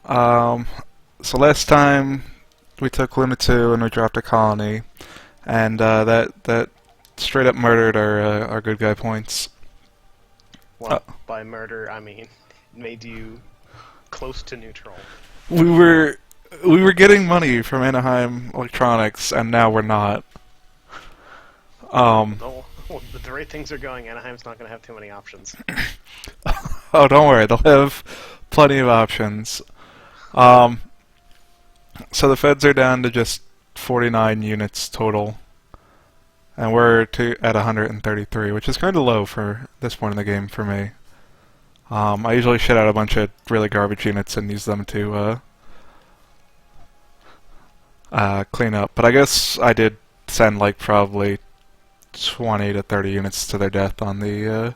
Um, so last time we took Luna 2 and we dropped a colony, and that straight up murdered our good guy points. Uh, Well, by murder, I mean made you close to neutral. we were we were getting money from Anaheim Electronics, and now we're not. Um, Well, the rate things are going, Anaheim's not going to have too many options. oh, don't worry, they'll have plenty of options. Um, so the feds are down to just 49 units total. And we're at 133, which is kind of low for this point in the game for me. I usually shit out a bunch of really garbage units and use them to clean up. But I guess I did send like probably 20 to 30 units to their death on the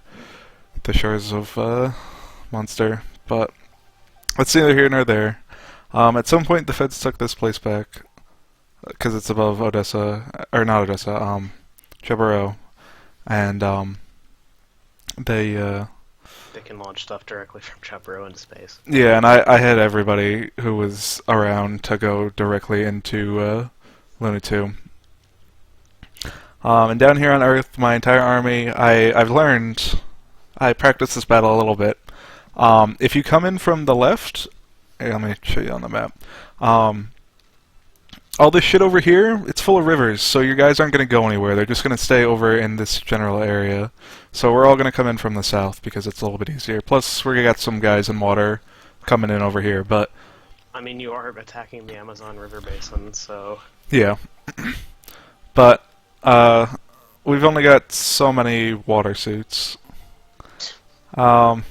shores of Munster. But that's neither here nor there. At some point, the feds took this place back because it's above Odessa, or not Odessa, Chebaro, and they They can launch stuff directly from Chaparro into space. yeah, and I had everybody who was around to go directly into Luna 2. And down here on Earth, my entire army, I practiced this battle a little bit. If you come in from the left, here, let me show you on the map. All this shit over here, it's full of rivers, so your guys aren't going to go anywhere. They're just going to stay over in this general area. So we're all going to come in from the south because it's a little bit easier. Plus, we got some guys in water coming in over here, but I mean, you are attacking the Amazon River Basin, so... yeah. But we've only got so many water suits. Um,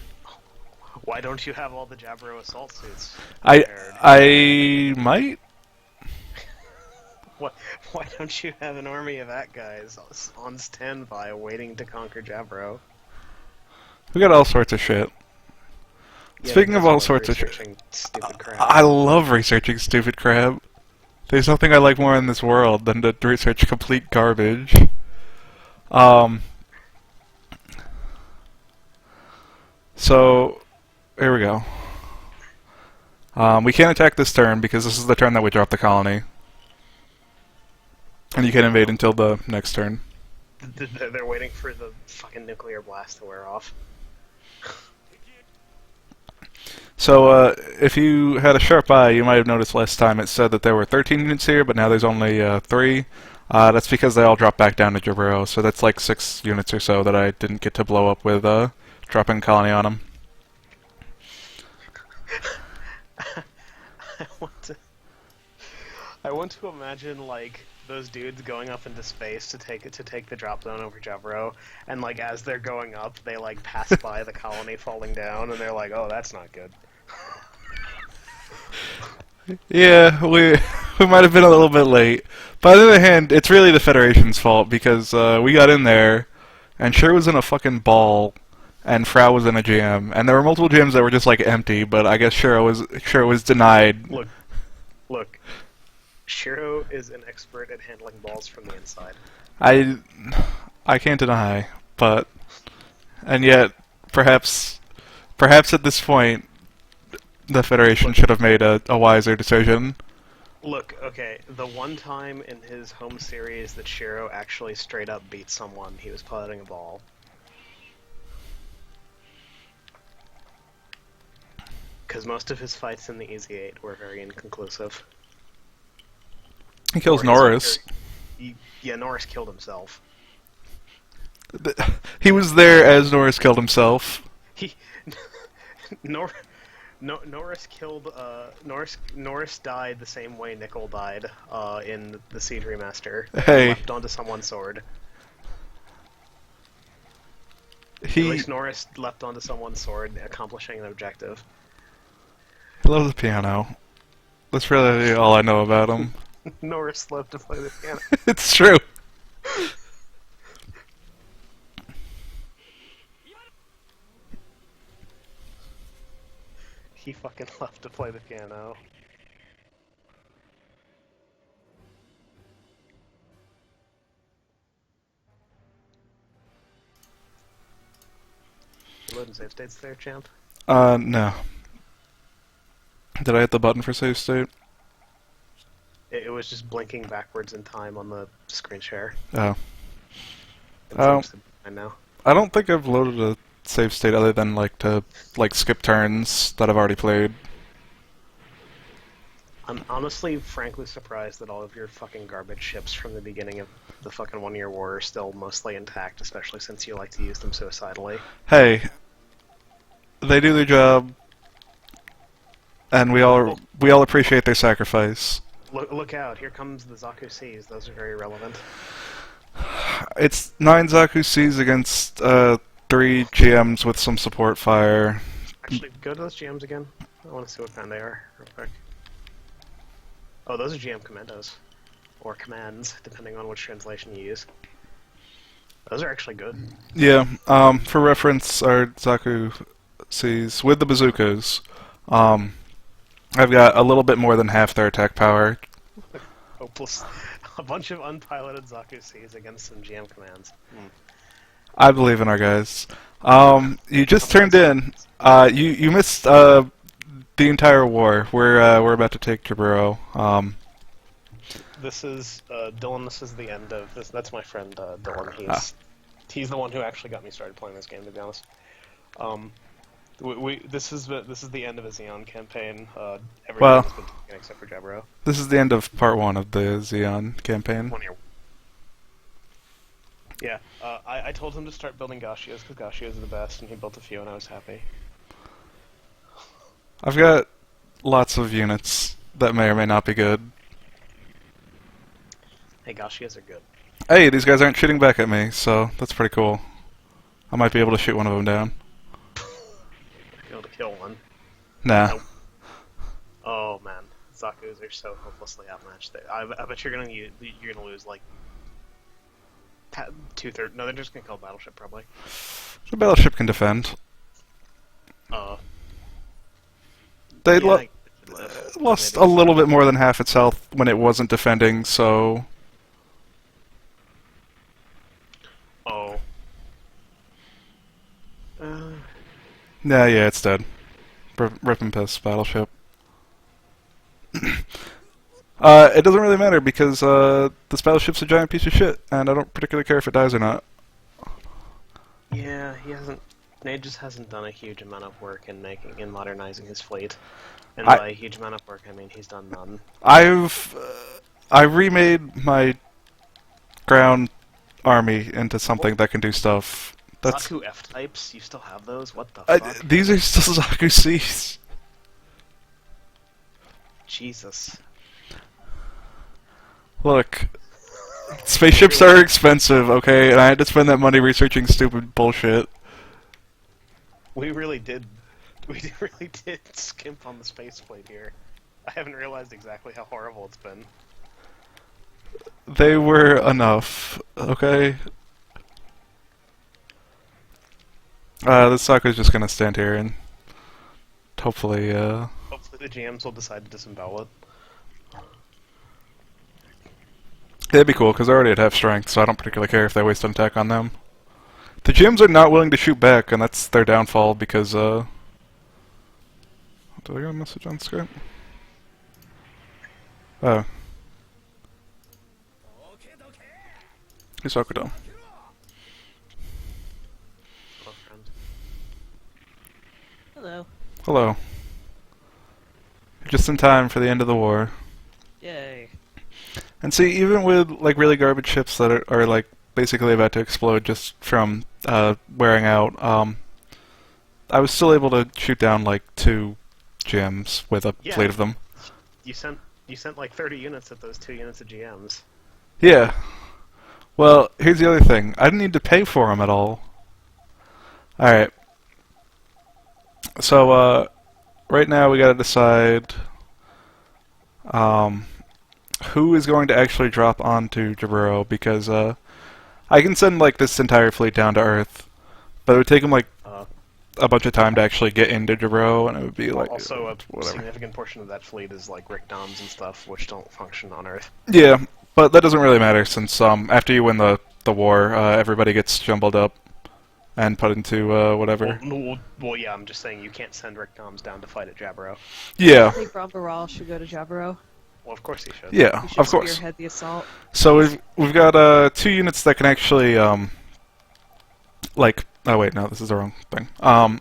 Why don't you have all the Jabro assault suits I prepared? I might. Why don't you have an army of that guys on standby waiting to conquer Jabro? We got all sorts of shit. Yeah, Speaking of that's all why sorts of shit, researching stupid crap. I love researching stupid crap. There's nothing I like more in this world than to research complete garbage. Um, so, here we go. We can't attack this turn because this is the turn that we drop the colony. And you can't invade until the next turn. They're waiting for the fucking nuclear blast to wear off. So, if you had a sharp eye, you might have noticed last time it said that there were 13 units here, but now there's only 3. That's because they all dropped back down to Gihren, so that's like 6 units or so that I didn't get to blow up with dropping colony on them. I want to. I want to imagine like those dudes going up into space to take the drop zone over Jabro, and like as they're going up, they like pass by the colony falling down, and they're like, "Oh, that's not good." Yeah, we might have been a little bit late. But on the other hand, it's really the Federation's fault because we got in there, and Sure was in a fucking ball, and Frau was in a jam, and there were multiple jams that were just like empty. But I guess Sure was denied. Look. Shiro is an expert at handling balls from the inside. I I can't deny, but and yet perhaps at this point the Federation Look, should have made a wiser decision. look, okay, the one time in his home series that Shiro actually straight up beat someone, he was piloting a ball. Because most of his fights in the Easy 8 were very inconclusive. He kills Or Norris. Yeah, Norris killed himself. He was there as Norris killed himself. He Norris killed Norris died the same way Nickel died in the Siege remaster. Hey. Leapt onto someone's sword. At He least Norris leapt onto someone's sword, accomplishing an objective. loves the piano. That's really all I know about him. Norris loved to play the piano. It's true. He fucking loved to play the piano. You loading save states there, champ? No. Did I hit the button for save state? It was just blinking backwards in time on the screen share. Oh. It Oh. seems to be fine now. I don't think I've loaded a save state other than like to skip turns that I've already played. I'm honestly, frankly surprised that all of your fucking garbage ships from the beginning of the fucking 1 Year War are still mostly intact, especially since you like to use them suicidally. Hey, they do their job, and we all appreciate their sacrifice. Look out, here comes the Zaku Seas. Those are very relevant. It's 9 Zaku Seas against 3 GMs with some support fire. Actually, go to those GMs again. I want to see what kind they are, real quick. Oh, those are GM commandos. Or commands, depending on which translation you use. Those are actually good. Yeah, for reference, our Zaku Seas, with the bazookas, I've got a little bit more than half their attack power. Hopeless. A bunch of unpiloted Zaku Seas against some GM commands. I believe in our guys. You just turned in. You missed the entire war. We're about to take Jaburo. This is Dylan. This is the end of this. That's my friend Dylan. He's the one who actually got me started playing this game. To be honest, this is the end of a Xeon campaign. Everything has been taken except for Jaburo. This is the end of part 1 of the Xeon campaign. 1 year. Yeah, I told him to start building Gashios because Gashios are the best, and he built a few, and I was happy. I've got lots of units that may or may not be good. Hey, Gashios are good. Hey, these guys aren't shooting back at me, so that's pretty cool. I might be able to shoot one of them down. Be able to kill one. Nah. Nope. Oh man, Zaku's are so hopelessly outmatched. I bet you're gonna lose like 2/3. No, they're just gonna kill battleship probably. The battleship can defend. They lost a little bit more than half its health when it wasn't defending, so... Oh. Yeah, it's dead. Rip and piss battleship. It doesn't really matter because this battleship's a giant piece of shit, and I don't particularly care if it dies or not. Yeah, Nate just hasn't done a huge amount of work in modernizing his fleet. And by a huge amount of work, I mean he's done none. I remade my ground army into something that can do stuff. That's Zaku F-types? You still have those? What the fuck? These are still Zaku C's. Jesus. Look, spaceships are expensive, okay, and I had to spend that money researching stupid bullshit. We really did skimp on the space fleet here. I haven't realized exactly how horrible it's been. They were enough, okay? This Zaku's just gonna stand here and hopefully, Hopefully the GMs will decide to disembowel it. That'd be cool, because they're already at half strength, so I don't particularly care if they waste an attack on them. The GMs are not willing to shoot back, and that's their downfall, because, Did I get a message on Skype? Oh. Hey, Sakudo. Hello, friend. Hello. Hello. You're just in time for the end of the war. Yay. And see, even with, like, really garbage ships that are like, basically about to explode just from, wearing out, I was still able to shoot down, like, 2 GMs with a fleet of them. You sent like 30 units at those 2 units of GMs. Yeah. Well, here's the other thing. I didn't need to pay for them at all. Alright. So, right now we gotta decide, who is going to actually drop onto Jaburo, because, I can send, like, this entire fleet down to Earth, but it would take them, like, a bunch of time to actually get into Jaburo, and it would be, like, also, a whatever. significant portion of that fleet is, like, Rick Doms and stuff, which don't function on Earth. Yeah, but that doesn't really matter, since, after you win the war, everybody gets jumbled up, and put into whatever. Well, yeah, I'm just saying you can't send Rick Noms down to fight at Jaburo. Yeah, I think Ron Baral should go to Jaburo. Well, of course he should. yeah, He should of course. spearhead the assault. So we've got 2 units that can actually like. Oh wait, no, this is the wrong thing.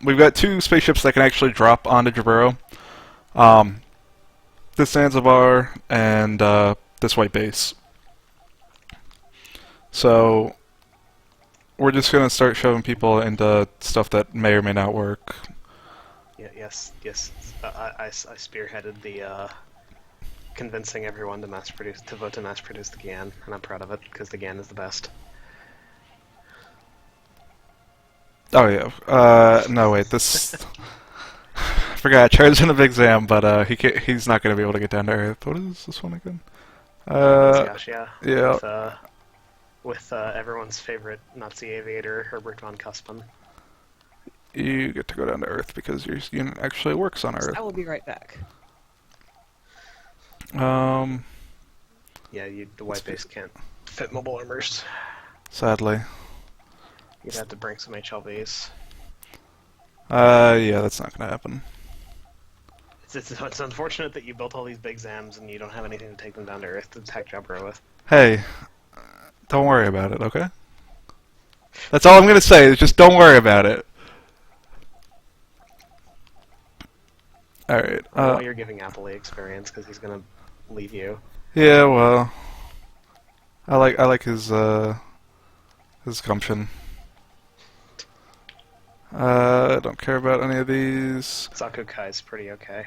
We've got 2 spaceships that can actually drop onto Jaburo. This Zanzibar and this white base. So we're just gonna start shoving people into stuff that may or may not work. Yeah, yes. I spearheaded the convincing everyone to vote to mass produce the Gihren, and I'm proud of it because the Gihren is the best. Oh yeah. No wait. This. I forgot. Charles in the Big Zam, but he's not gonna be able to get down to Earth. What is this one again? Yeah. Yeah. With everyone's favorite Nazi aviator, Herbert von Cuspin. You get to go down to Earth because your unit actually works on Earth. I will be right back. Yeah, the white base can't fit mobile armors. Sadly. You'd have to bring some HLVs. Yeah, that's not gonna happen. It's unfortunate that you built all these big Zams and you don't have anything to take them down to Earth to attack Jaburo with. Hey, don't worry about it, okay? That's all I'm gonna say, is just don't worry about it. Alright, I know you're giving Appley experience because he's gonna leave you. yeah, well, I like his gumption. I don't care about any of these. Zaku is pretty okay.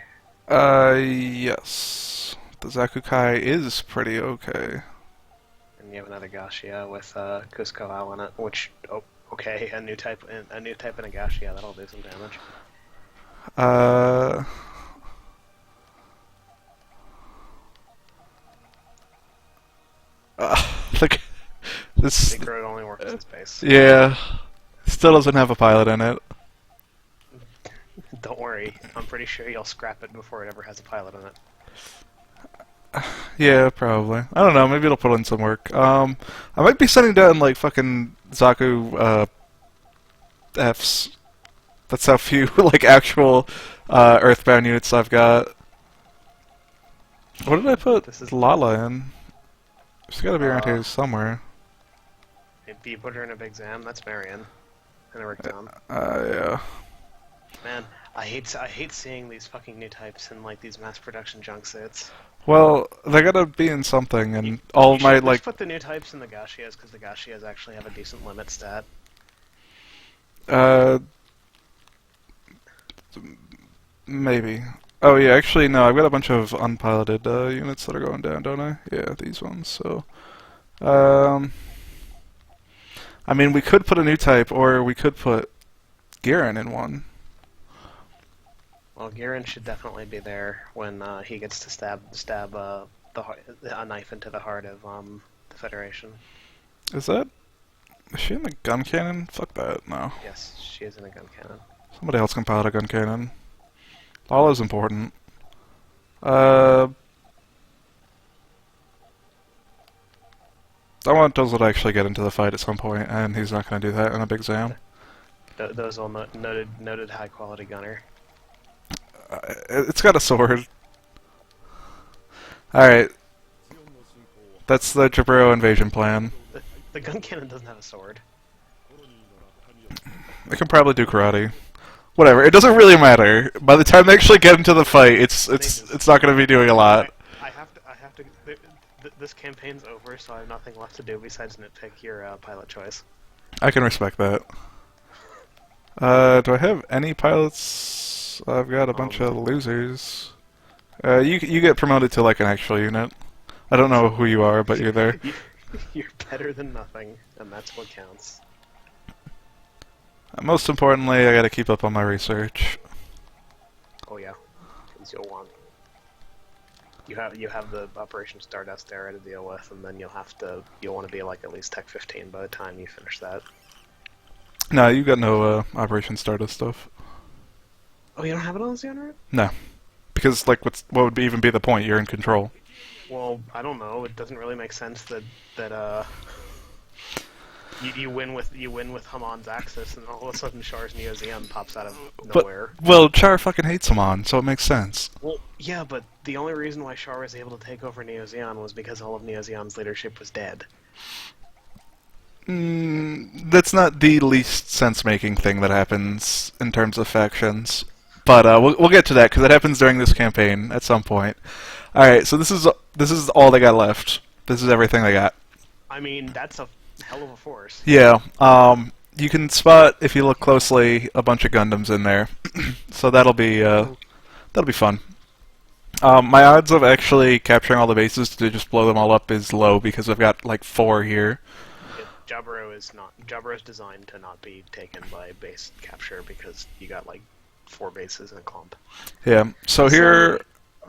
Yes. The Zakukai is pretty okay. And you have another Gashia with Cusco Owl in it, which okay, a new type in a Gashia, that'll do some damage. Look, this. Synchro only works in space. Yeah, still doesn't have a pilot in it. Don't worry, I'm pretty sure you'll scrap it before it ever has a pilot in it. Yeah, probably. I don't know. Maybe it'll put in some work. I might be sending down like fucking Zaku Fs. That's how few like actual Earthbound units I've got. What did I put This is Lala in? She's got to be around here somewhere. If you put her in a big Zam, that's Marion. And a Rickdom. Yeah. Man, I hate seeing these fucking new types in like these mass production junk suits. Well, they gotta be in something, and all of my Just like. put the new types in the Gashias because the Gashias actually have a decent limit stat. Maybe. Oh yeah, actually no. I've got a bunch of unpiloted units that are going down, don't I? Yeah, these ones. So, I mean, we could put a new type, or we could put Gihren in one. Well, Gihren should definitely be there when he gets to stab a knife into the heart of the Federation. Is that? Is she in the gun cannon? Fuck that. No. Yes, she is in a gun cannon. Somebody else can pilot a gun cannon. All is important. I want Dizzle to actually get into the fight at some point, and he's not going to do that in a big Zam. Those all noted high quality gunner. It's got a sword. Alright. That's the Jaburo invasion plan. The gun cannon doesn't have a sword. They can probably do karate. Whatever, it doesn't really matter. By the time they actually get into the fight, it's not going to be doing a lot. I have to. This campaign's over, so I have nothing left to do besides nitpick your pilot choice. I can respect that. Do I have any pilots? I've got a bunch of losers. You get promoted to like an actual unit. I don't know who you are, but you're there. You're better than nothing, and that's what counts. Most importantly, I gotta keep up on my research. Oh yeah, because you'll want. You have the Operation Stardust era to deal with, and then you'll want to be like at least Tech 15 by the time you finish that. No, you got no Operation Stardust stuff. Oh, you don't have it on Xehanort? No, because like what would even be the point? You're in control. Well, I don't know. It doesn't really make sense that You win with Hamon's Axis, and all of a sudden Char's Neo-Zeon pops out of But nowhere. well, Char fucking hates Haman, so it makes sense. Well, yeah, but the only reason why Char was able to take over Neo-Zeon was because all of Neo-Zeon's leadership was dead. That's not the least sense-making thing that happens in terms of factions. But we'll get to that because it happens during this campaign at some point. All right, so this is all they got left. This is everything they got. I mean, that's a hell of a force. Yeah. You can spot if you look closely a bunch of Gundams in there, so that'll be fun. My odds of actually capturing all the bases to just blow them all up is low because I've got like 4 here. Jaburo is designed to not be taken by base capture because you got like 4 bases in a clump. Yeah. So here.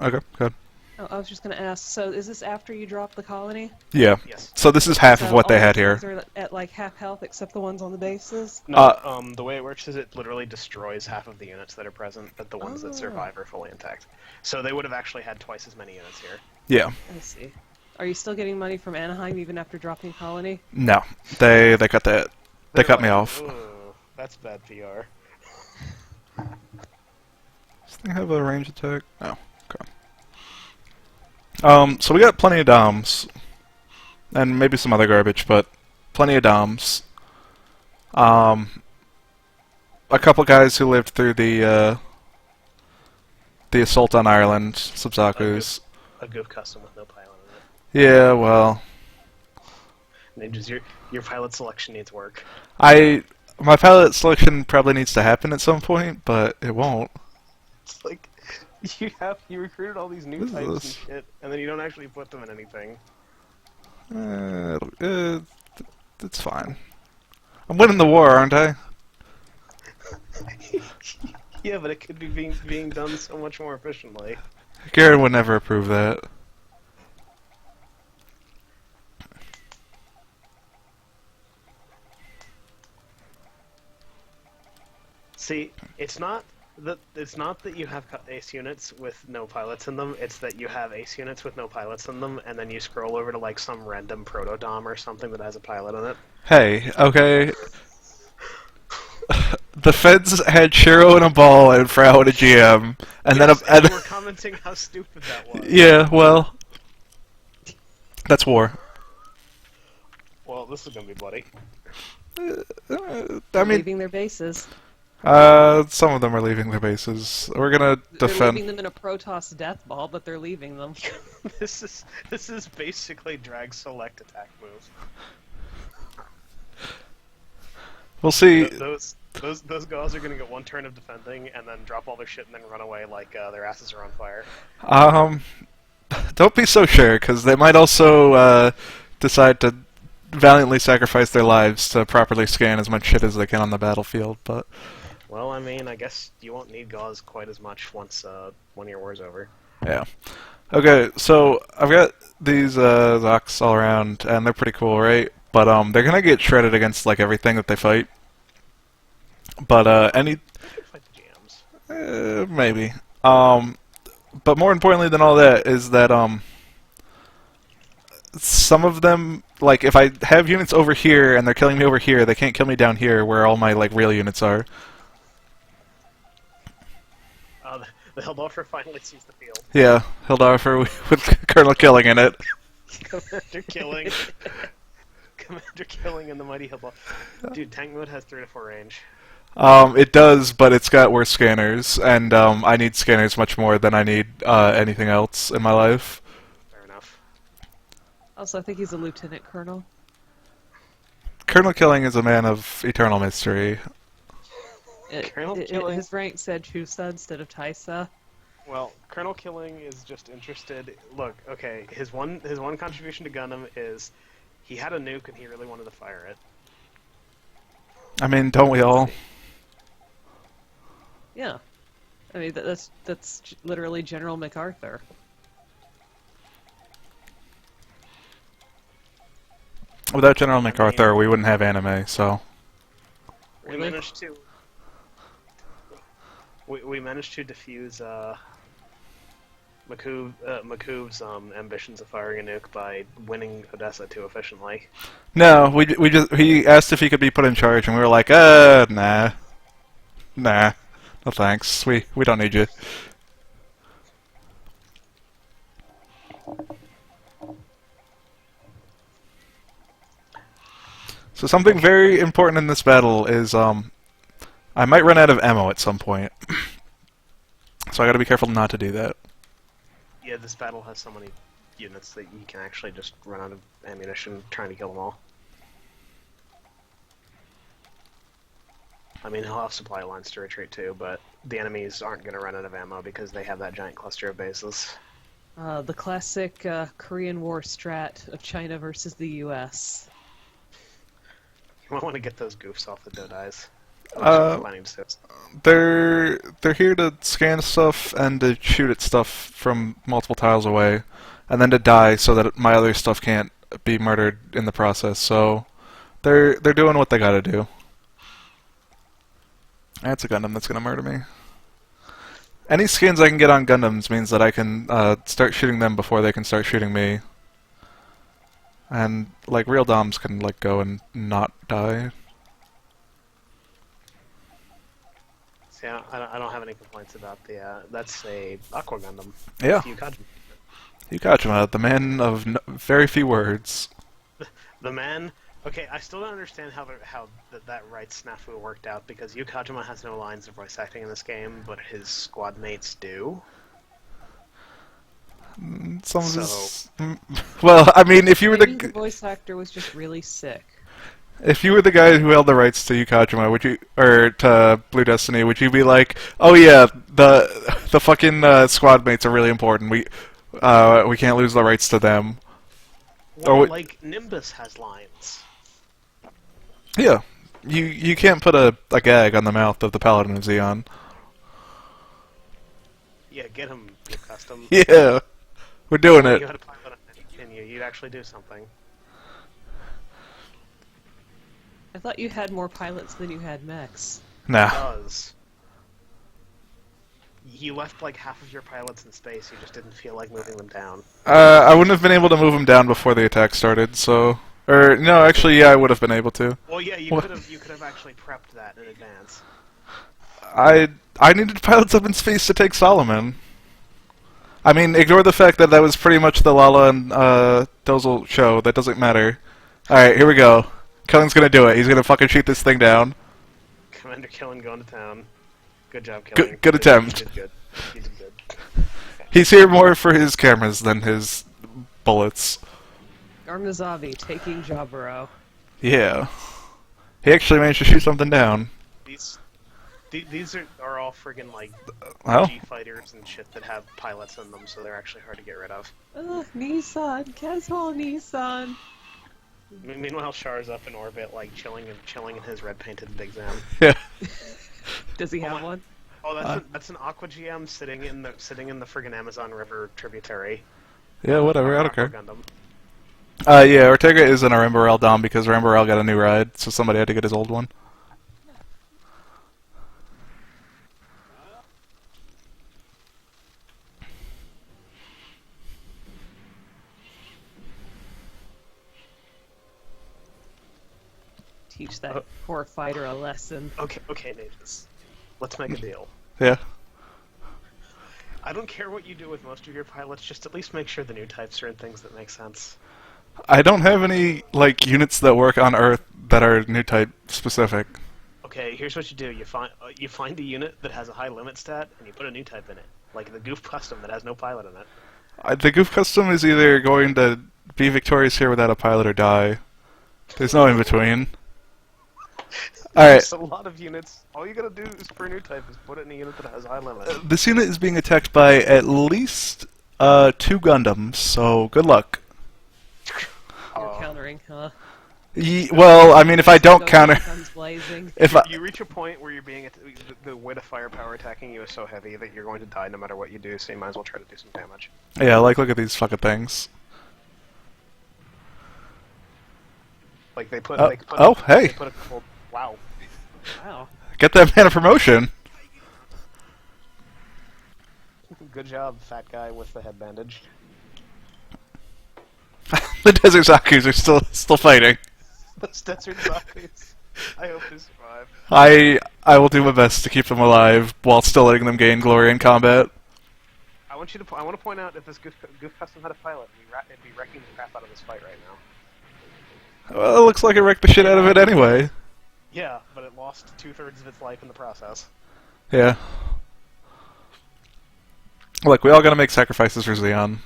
Okay. Go ahead. Oh, I was just going to ask, so is this after you drop the colony? Yeah. Yes. So this is half of So what they all had the here. things are at like half health except the ones on the bases? No, the way it works is it literally destroys half of the units that are present, but the ones that Oh. survive are fully intact. So they would have actually had twice as many units here. Yeah. I see. Are you still getting money from Anaheim even after dropping colony? No. They cut that. They cut me off. Ooh, that's bad PR. Does this thing have a range attack? No. Okay. So we got plenty of Doms. And maybe some other garbage, but plenty of Doms. A couple guys who lived through the assault on Ireland, Subzakus. A goof custom with no pilot in it. Yeah, well, Ninjas, your pilot selection needs work. my pilot selection probably needs to happen at some point, but it won't. It's like you recruited all these new What is types and this? shit, and then you don't actually put them in anything. It's fine. I'm winning the war, aren't I? Yeah, but it could be being done so much more efficiently. Gihren would never approve that. See, it's not that you have ace units with no pilots in them. It's that you have ace units with no pilots in them, and then you scroll over to like some random proto dom or something that has a pilot in it. Hey, okay. The Feds had Shiro and a ball and Frau and a GM, and Yes, then you were commenting how stupid that was. yeah, well, that's war. Well, this is gonna be bloody. I mean, Leaving their bases. some of them are leaving their bases. We're gonna They're defend. leaving them in a Protoss death ball, but they're leaving them. This is basically drag select attack move. We'll see. Those guys are gonna get 1 turn of defending and then drop all their shit and then run away like their asses are on fire. Don't be so sure, because they might also decide to valiantly sacrifice their lives to properly scan as much shit as they can on the battlefield. But Well, I mean, I guess you won't need gauze quite as much once 1 year war's over. yeah. Okay, so I've got these Zocs all around, and they're pretty cool, right? But they're gonna get shredded against like everything that they fight. But They could fight the GMs. maybe. But more importantly than all that is that some of them, like if I have units over here and they're killing me over here, they can't kill me down here where all my like real units are. The Hildolfer finally sees the field. Yeah, Hildorfer with Colonel Killing in it. Commander killing, and the mighty Hildolfer. Dude, tank mode has 3 to 4 range. It does, but it's got worse scanners, and I need scanners much more than I need anything else in my life. Fair enough. Also, I think he's a lieutenant colonel. Colonel Killing is a man of eternal mystery. Killing. His rank said Chusa instead of Taisa. Well, Colonel Killing is just interested. Look, okay, his one contribution to Gundam is he had a nuke and he really wanted to fire it. I mean, don't we all? Yeah. I mean, that's literally General MacArthur. Without General MacArthur, we wouldn't have anime, so... We Really? managed to. We managed to defuse Maku's ambitions of firing a nuke by winning Odessa too efficiently. No, we just he asked if he could be put in charge, and we were like, nah, nah, no thanks. We don't need you. So something very important in this battle is I might run out of ammo at some point, so I got to be careful not to do that. Yeah, this battle has so many units that you can actually just run out of ammunition trying to kill them all. I mean, he'll have supply lines to retreat to, but the enemies aren't going to run out of ammo because they have that giant cluster of bases. The classic Korean War strat of China versus the U.S. You might want to get those goofs off the Dodais. Planning to They're here to scan stuff and to shoot at stuff from multiple tiles away, and then to die so that my other stuff can't be murdered in the process. So they're doing what they gotta do. That's a Gundam that's gonna murder me. Any skins I can get on Gundams means that I can start shooting them before they can start shooting me. And like real Doms can like go and not die. Yeah, I don't have any complaints about the. That's a Aqua Gundam. Yeah, Yukajima. Yukajima, the man of very few words. The man. Okay, I still don't understand how that right snafu worked out because Yukajima has no lines of voice acting in this game, but his squad mates do. Some of his... Well, I mean, if you were Maybe the voice actor was just really sick. If you were the guy who held the rights to Yukajima, would you, or to Blue Destiny, would you be like, "Oh yeah, the fucking squad mates are really important. We can't lose the rights to them." Well, like Nimbus has lines. Yeah, you can't put a gag on the mouth of the Paladin of Xeon. Yeah, get him, you custom. Yeah, we're doing You it. had a pilot and you'd actually do something. I thought you had more pilots than you had mechs. Nah. Does. You left like half of your pilots in space. You just didn't feel like moving them down. I wouldn't have been able to move him down before the attack started. So, or no, actually, yeah, I would have been able to. Well, yeah, you could have actually prepped that in advance. I needed pilots up in space to take Solomon. I mean, ignore the fact that that was pretty much the Lala and Dozel show. That doesn't matter. Alright, here we go. Killen's gonna do it. He's gonna fucking shoot this thing down. Commander Killen going to town. Good job, Killen. Good attempt. You did good. You did good. He's here more for his cameras than his bullets. Armazavi taking Jaburo. Yeah. He actually managed to shoot something down. These are all friggin' like Well, G fighters and shit that have pilots in them, so they're actually hard to get rid of. Nissan, casual Nissan. Meanwhile, Char's up in orbit, like chilling in his red painted Big Zam. yeah. Does he have one? Oh, that's an Aqua GM sitting in the friggin' Amazon River tributary. Yeah, whatever, I don't Aqua care. Gundam. Yeah, Ortega is an Arambarel Dom because Arambarel got a new ride, so somebody had to get his old one. Teach that poor fighter a lesson. Okay, Nages. Let's make a deal. Yeah. I don't care what you do with most of your pilots, just at least make sure the new types are in things that make sense. I don't have any, like, units that work on Earth that are new type specific. Okay, here's what you do. You find a unit that has a high limit stat, and you put a new type in it. Like the Goof Custom that has no pilot in it. The Goof Custom is either going to be victorious here without a pilot or die. There's no in between. Alright. There's a lot of units. All you gotta do is for a new type is put it in a unit that has high limit. This unit is being attacked by at least 2 Gundams, so good luck. You're countering, huh? Well, I mean, if I don't Go counter... guns blazing. If I, You reach a point where you're being the weight of firepower attacking you is so heavy that you're going to die no matter what you do, so you might as well try to do some damage. yeah, like, look at these fucking things. Like they put. Oh, they put oh, hey. They put a couple. Wow. Wow. Get that man a promotion. Good job, fat guy with the head bandage. The Desert Zakus are still fighting. Those desert zombies. I hope they survive. I will do my best to keep them alive while still letting them gain glory in combat. I want to point out if this Goof Custom had a pilot, it'd be wrecking the crap out of this fight right now. Well, it looks like it wrecked the shit out of it anyway. Yeah, but it lost 2/3 of its life in the process. Yeah. Look, we all gotta make sacrifices for Xeon.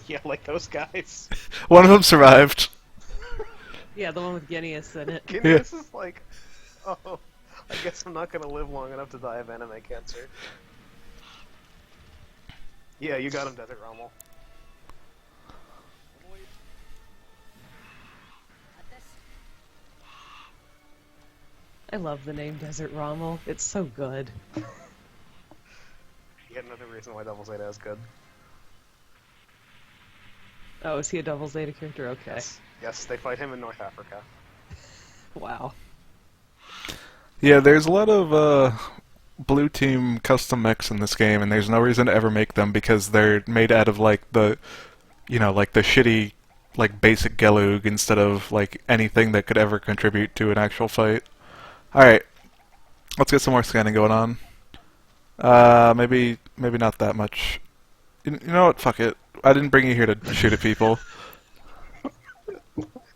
Yeah, like those guys. One of them survived. Yeah, the one with Genius in it. This is like, oh, I guess I'm not gonna live long enough to die of anime cancer. Yeah, you got him, Desert Rommel. I love the name Desert Rommel. It's so good. Yet another reason why Double Zeta is good. Oh, is he a Double Zeta character? Okay. Yes, they fight him in North Africa. Wow. Yeah, there's a lot of blue team custom mechs in this game, and there's no reason to ever make them because they're made out of like the, like the shitty, like basic Gelug instead of like anything that could ever contribute to an actual fight. All right, let's get some more scanning going on. Maybe not that much. You know what? Fuck it. I didn't bring you here to shoot at people.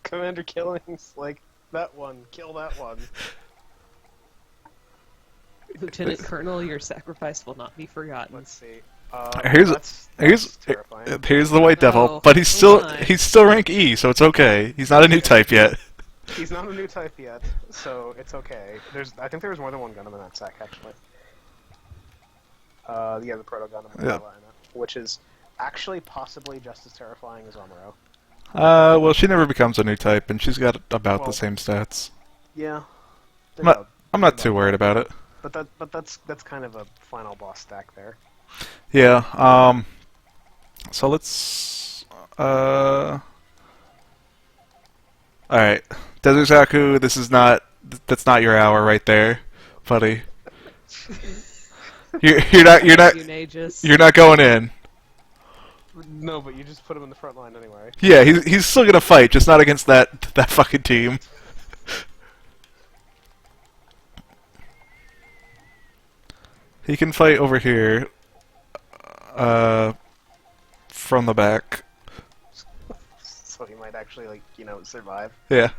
Commander Killings, like, that one, kill that one. Lieutenant Colonel, your sacrifice will not be forgotten. Let's see. Here's terrifying. here's the White Devil, Oh, but he's my. still rank E, so it's okay. He's not a new type yet. He's not a new type yet, so it's okay. I think there was more than one Gundam in that sack, actually. Yeah, the Proto Gundam with Lina, which is actually possibly just as terrifying as Amuro. Well, she never becomes a new type, and she's got about the same stats. Yeah. I'm not too worried about it. But that's kind of a final boss stack there. Yeah. So let's. All right, Desert Zaku. That's not your hour right there, buddy. You're not going in. No, but you just put him in the front line anyway. Yeah, he's still gonna fight, just not against that fucking team. He can fight over here, from the back. So he might actually, like, survive. Yeah.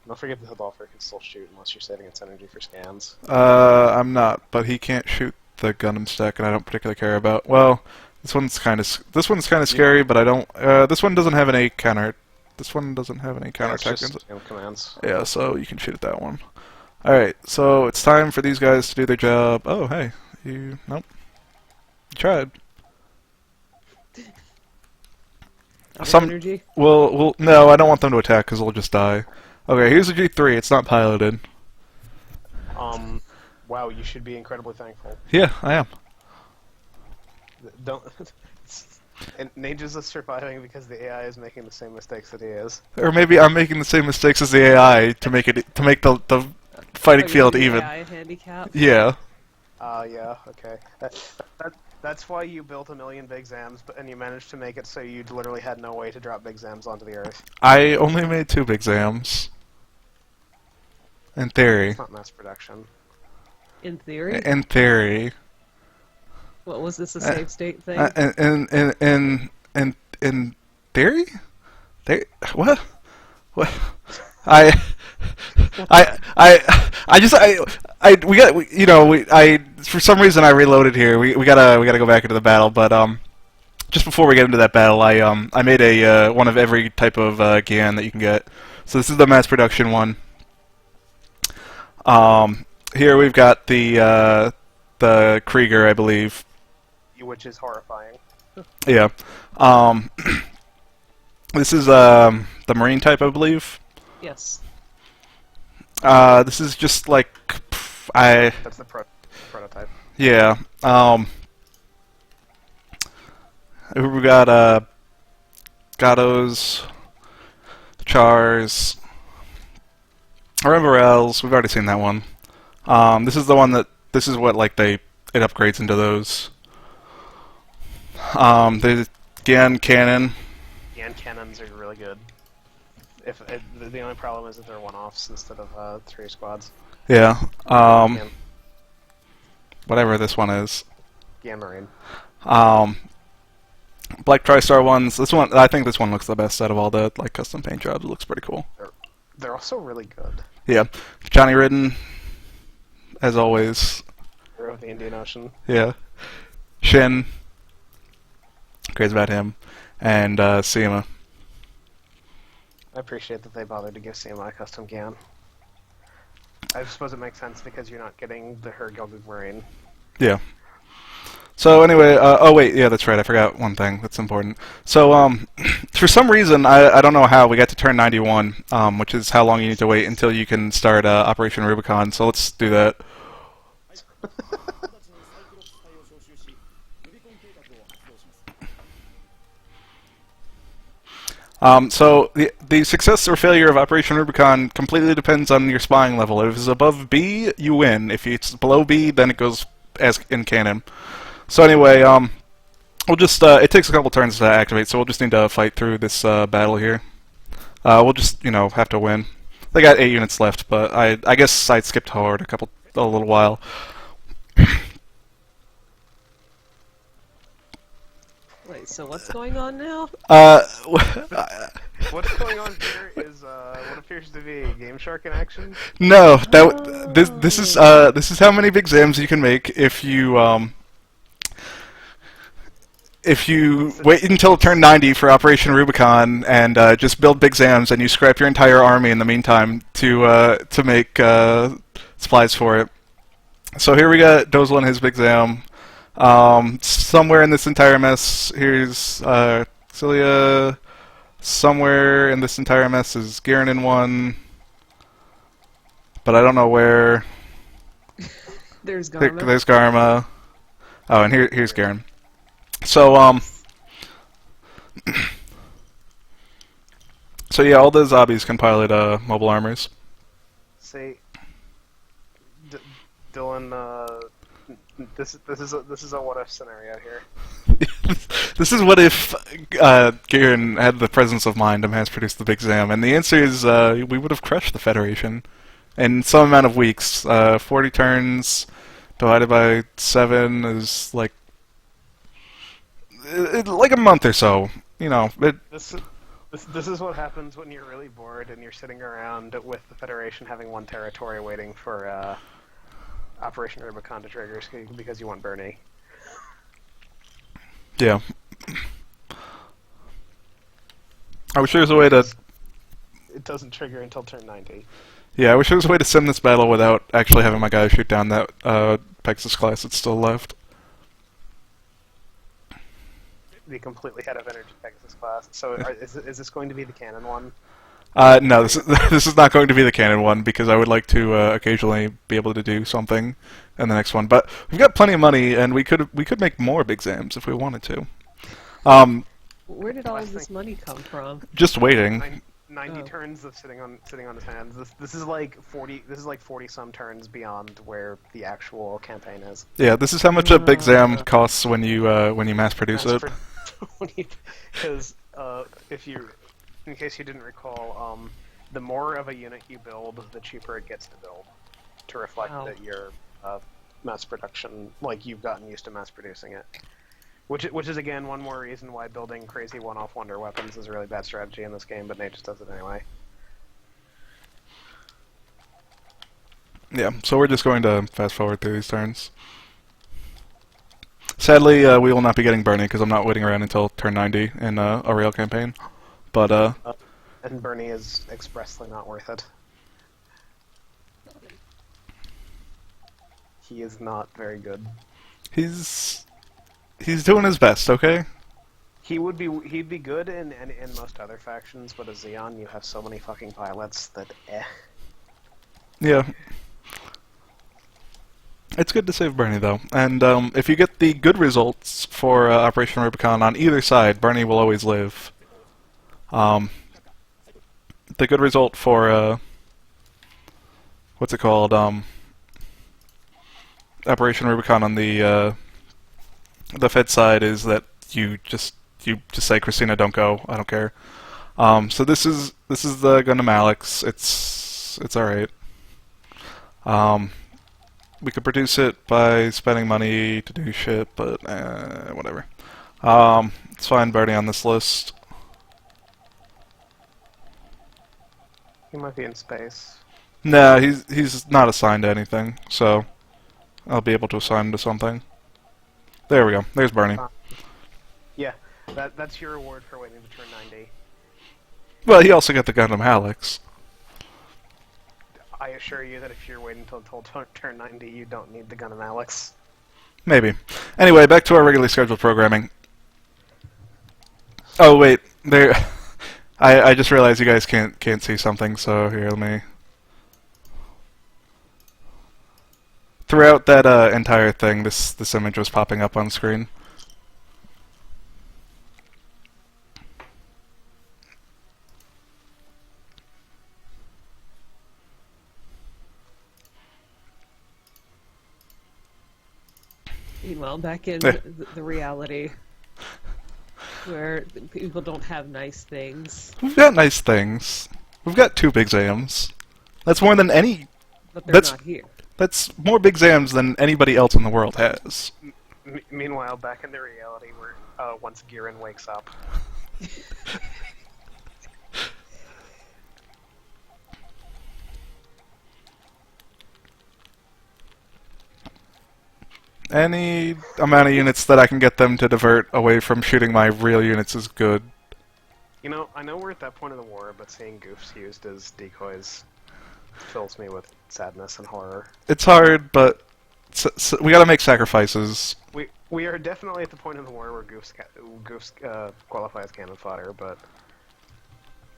Don't forget the Hidalfer can still shoot unless you're saving its energy for scans. I'm not, but he can't shoot the Gundam stack, and I don't particularly care about. Well, this one's kind of scary, but I don't. This one doesn't have any counter. This one doesn't have any counter attack. Commands. Yeah, so you can shoot at that one. All right, so it's time for these guys to do their job. Oh, hey, nope, you tried. Energy? Well, no, I don't want them to attack because they'll just die. Okay, here's the G3. It's not piloted. Wow, you should be incredibly thankful. Yeah, I am. Don't. And Ninja's is surviving because the AI is making the same mistakes that he is. Or maybe I'm making the same mistakes as the AI to make the fighting field even. AI handicap? Yeah. Yeah, okay. That's why you built a million Big Zams, and you managed to make it so you literally had no way to drop Big Zams onto the Earth. I only made 2 Big Zams. In theory. It's not mass production. In theory? In theory. What was this, a save state thing? In theory? What? For some reason I reloaded here. We gotta go back into the battle, but just before we get into that battle, I made a one of every type of Gihren that you can get. So this is the mass production one. Here we've got the Krieger, I believe. Which is horrifying. Yeah. This is the Marine type, I believe. Yes. This is just like That's the prototype. Yeah. We got Gatos, Chars, Rainbow Rails, we've already seen that one. This is the one that this is what like it upgrades into those. There's again cannon. And cannons are really good. The only problem is that they're one-offs instead of 3 squads. Yeah. Gan, Whatever this one is. Gan Marine. Black TriStar ones. This one, I think this one looks the best out of all the like custom paint jobs. It looks pretty cool. They're also really good. Yeah. Johnny Ridden, as always. Hero of the Indian Ocean. Yeah. Shin. Crazy about him. And Seema. I appreciate that they bothered to give Seema a custom Gan. I suppose it makes sense because you're not getting her Gilgug Marine. Yeah. So anyway, oh wait, yeah, that's right. I forgot one thing that's important. So for some reason, I don't know how we got to turn 91, which is how long you need to wait until you can start Operation Rubicon. So let's do that. So the success or failure of Operation Rubicon completely depends on your spying level. If it's above B, you win. If it's below B, then it goes as in canon. So anyway, we'll just it takes a couple turns to activate, so we'll just need to fight through this battle here. We'll just have to win. They got 8 units left, but I guess I skipped forward a little while. Wait, so what's going on now? What's going on here is what appears to be Game Shark in action. No, this is how many big Zams you can make if you wait until turn 90 for Operation Rubicon and just build big Zams, and you scrap your entire army in the meantime to make supplies for it. So here we got Dozle and his big Zam. Somewhere in this entire mess, here's Cilia. Somewhere in this entire mess is Gihren in one, but I don't know where. There's Garma. There's Garma. Oh, and here's Gihren. So so yeah, all the zombies can pilot mobile armors. See, Dylan, this is a what if scenario here. This is what if Gihren had the presence of mind to mass produce the Big Zam, and the answer is we would have crushed the Federation in some amount of weeks. 40 turns divided by 7 is like like a month or so. This is what happens when you're really bored and you're sitting around with the Federation having one territory waiting for Operation Rubicon to trigger because you want Bernie. Yeah. I wish there was a way to... It doesn't trigger until turn 90. Yeah, I wish there was a way to sim this battle without actually having my guy shoot down that Pegasus class that's still left. The completely head of energy Pegasus class. So is this going to be the canon one? No, this is not going to be the canon one because I would like to occasionally be able to do something in the next one. But we've got plenty of money, and we could make more big Zams if we wanted to. Where did all of this money come from? Just waiting. 90 turns of sitting on his hands. This is like 40. This is like 40 some turns beyond where the actual campaign is. Yeah, this is how much a big Zam costs when you mass produce it. Because in case you didn't recall, the more of a unit you build, the cheaper it gets to build, to reflect that you're mass production, like you've gotten used to mass producing it. Which is again one more reason why building crazy one-off wonder weapons is a really bad strategy in this game, but Nate just does it anyway. Yeah, so we're just going to fast forward through these turns. Sadly, we will not be getting Bernie because I'm not waiting around until turn 90 in a rail campaign. But and Bernie is expressly not worth it. He is not very good. He's doing his best, okay? He'd be good in most other factions, but as Xeon, you have so many fucking pilots that Yeah. It's good to save Bernie, though. And if you get the good results for Operation Rubicon on either side, Bernie will always live. The good result for what's it called? Operation Rubicon on the Fed side is that you just say, Christina, don't go. I don't care. So this is the Gundam Alex. It's all right. Um, we could produce it by spending money to do shit, but whatever. It's fine, Bernie on this list. He might be in space. Nah, he's not assigned to anything, so I'll be able to assign him to something. There we go. There's Bernie. Yeah, that's your reward for waiting to turn 90. Well, he also got the Gundam Alex. I assure you that if you're waiting until turn 90, you don't need the Gundam Alex. Maybe. Anyway, back to our regularly scheduled programming. Oh wait, there. I just realized you guys can't see something. So here, let me. Throughout that entire thing, this image was popping up on screen. Meanwhile, back in the reality where people don't have nice things, We've got nice things. We've got 2 Big Zams. That's more than any. but they're That's not here. that's more Big Zams than anybody else in the world has. Meanwhile, back in the reality where once Gihren wakes up. Any amount of units that I can get them to divert away from shooting my real units is good. You know, I know we're at that point of the war, but seeing goofs used as decoys fills me with sadness and horror. It's hard, but we gotta make sacrifices. We are definitely at the point of the war where goofs qualify as cannon fodder, but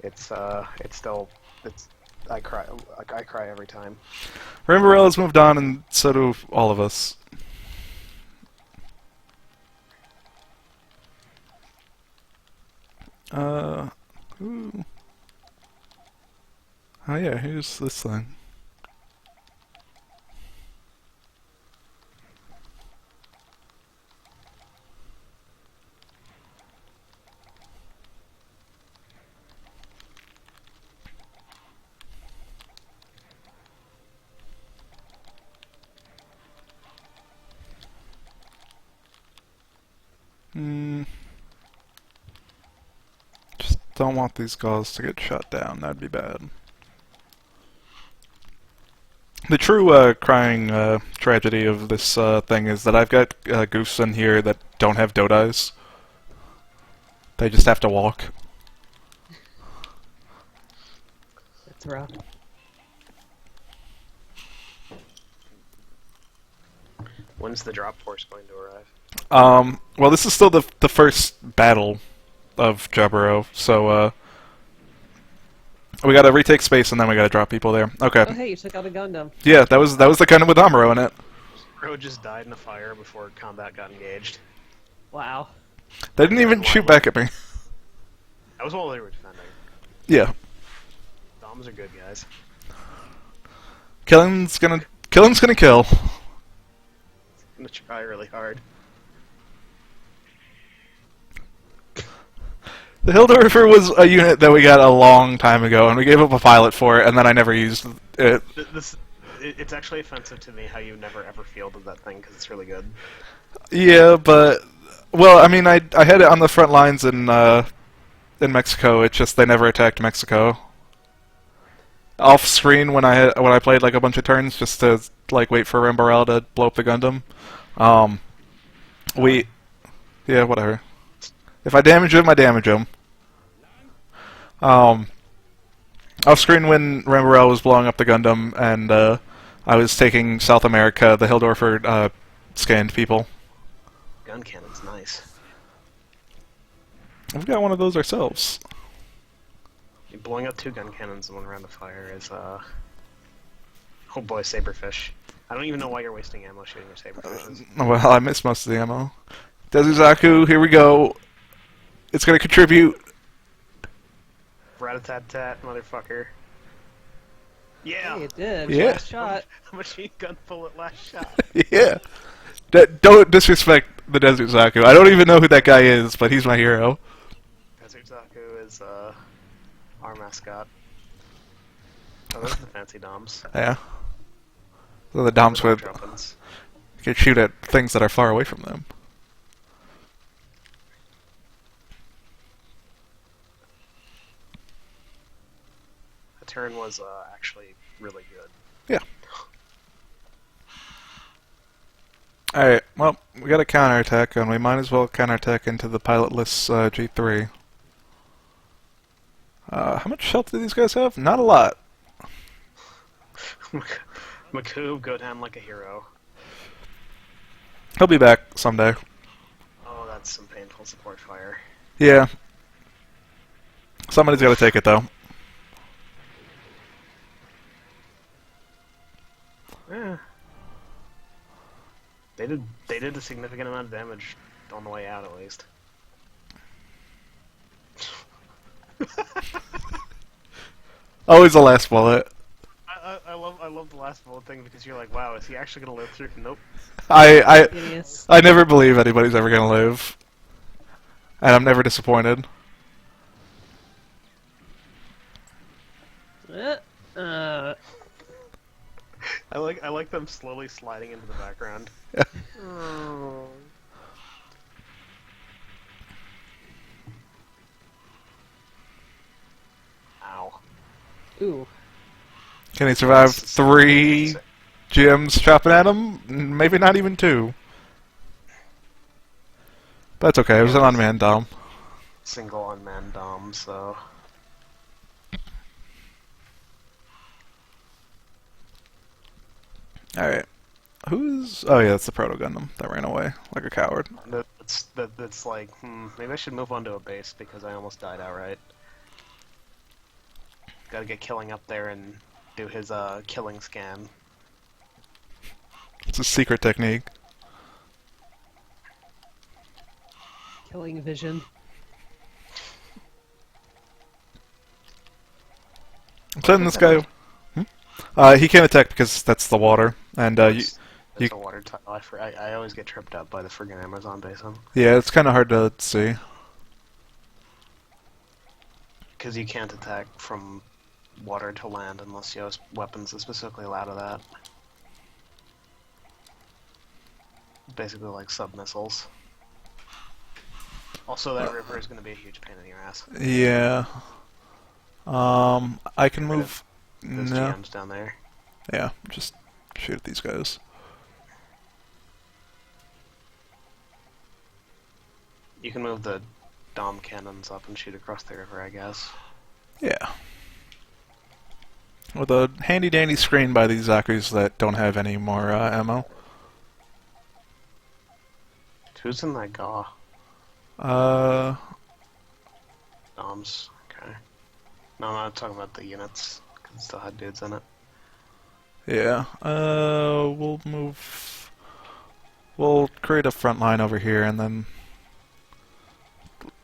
it's still I cry every time. Ramborella's moved on, and so do all of us. Ooh. Oh yeah, here's this thing. Just don't want these guys to get shut down. That'd be bad. The true crying tragedy of this thing is that I've got goofs in here that don't have dodais. They just have to walk. That's rough. When's the drop force going to arrive? Well, this is still the first battle of Jaburo, so we gotta retake space and then we gotta drop people there. Okay. Oh hey, you took out a Gundam. Yeah, that was the Gundam with Amuro in it. Ro just died in a fire before combat got engaged. Wow. They didn't even shoot back at me. That was while they were defending. Yeah. Doms are good guys. Killing's gonna kill. I'm gonna try really hard. The Hildorfer was a unit that we got a long time ago, and we gave up a pilot for it, and then I never used it. It's actually offensive to me how you never ever fielded that thing because it's really good. Yeah, but well, I mean, I had it on the front lines in Mexico. It's just they never attacked Mexico. Off screen when I played like a bunch of turns just to like wait for Rambarel to blow up the Gundam. Yeah, whatever. If I damage him, I damage him. Off screen when Rambarel was blowing up the Gundam and I was taking South America, the Hildorfer scanned people. Gun cannon's nice. We've got one of those ourselves. Blowing up 2 gun cannons and 1 round of fire is oh boy, saberfish. I don't even know why you're wasting ammo shooting your saberfishes. Well, I missed most of the ammo. Dezuzaku, here we go. It's gonna contribute. Rat-a-tat-tat, motherfucker. Yeah. Hey, it did. Yeah. Last shot. A machine gun bullet last shot. Yeah. Don't disrespect the Desert Zaku. I don't even know who that guy is, but he's my hero. Desert Zaku is our mascot. Oh, those are the fancy doms. Yeah. So the Doms The door would opens. can shoot at things that are far away from them. The turn was actually really good. Yeah. Alright, well, we got a counterattack, and we might as well counterattack into the pilotless G3. How much health do these guys have? Not a lot. Makoob, go down like a hero. He'll be back someday. Oh, that's some painful support fire. Yeah. Somebody's got to take it, though. Yeah. They did a significant amount of damage on the way out, at least. Always the last bullet. I love the last bullet thing because you're like, wow, is he actually gonna live through? Nope. Genius. I never believe anybody's ever gonna live, and I'm never disappointed. Uh, I like them slowly sliding into the background. Oh. Ow. ooh. Can he survive That's- 3 gems chopping at him? Maybe not even 2. But that's okay. It was an unmanned dom. Single unmanned dom, so Alright. Who's... Oh yeah, that's the Proto Gundam that ran away like a coward. that's like, maybe I should move on to a base because I almost died outright. Gotta get Killing up there and do his killing scan. It's a secret technique. Killing vision. I'm sending this guy... he can't attack because that's the water. And There's you- a water tile. I always get tripped up by the friggin' Amazon basin. yeah, it's kind of hard to see. Because you can't attack from water to land unless you have weapons that specifically allow to that. Basically like sub-missiles. Also, that river is going to be a huge pain in your ass. Yeah. I can move... Those No. GMs down there. Yeah, just shoot at these guys. You can move the Dom cannons up and shoot across the river, I guess. Yeah. With a handy dandy screen by these Zakus that don't have any more ammo. Who's in that GAW? Doms. Okay. No, I'm not talking about the units, because it still had dudes in it. Yeah. We'll move... We'll create a front line over here and then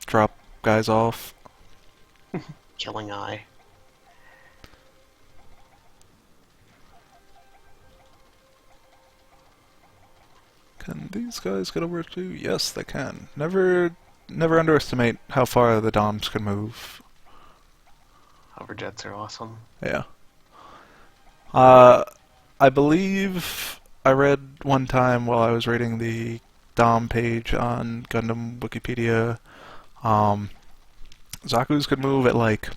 drop guys off. Killing Eye. Can these guys get over too? Yes, they can. Never underestimate how far the Doms can move. Hoverjets are awesome. Yeah. I believe I read one time while I was reading the Dom page on Gundam Wikipedia, Zaku's could move at like...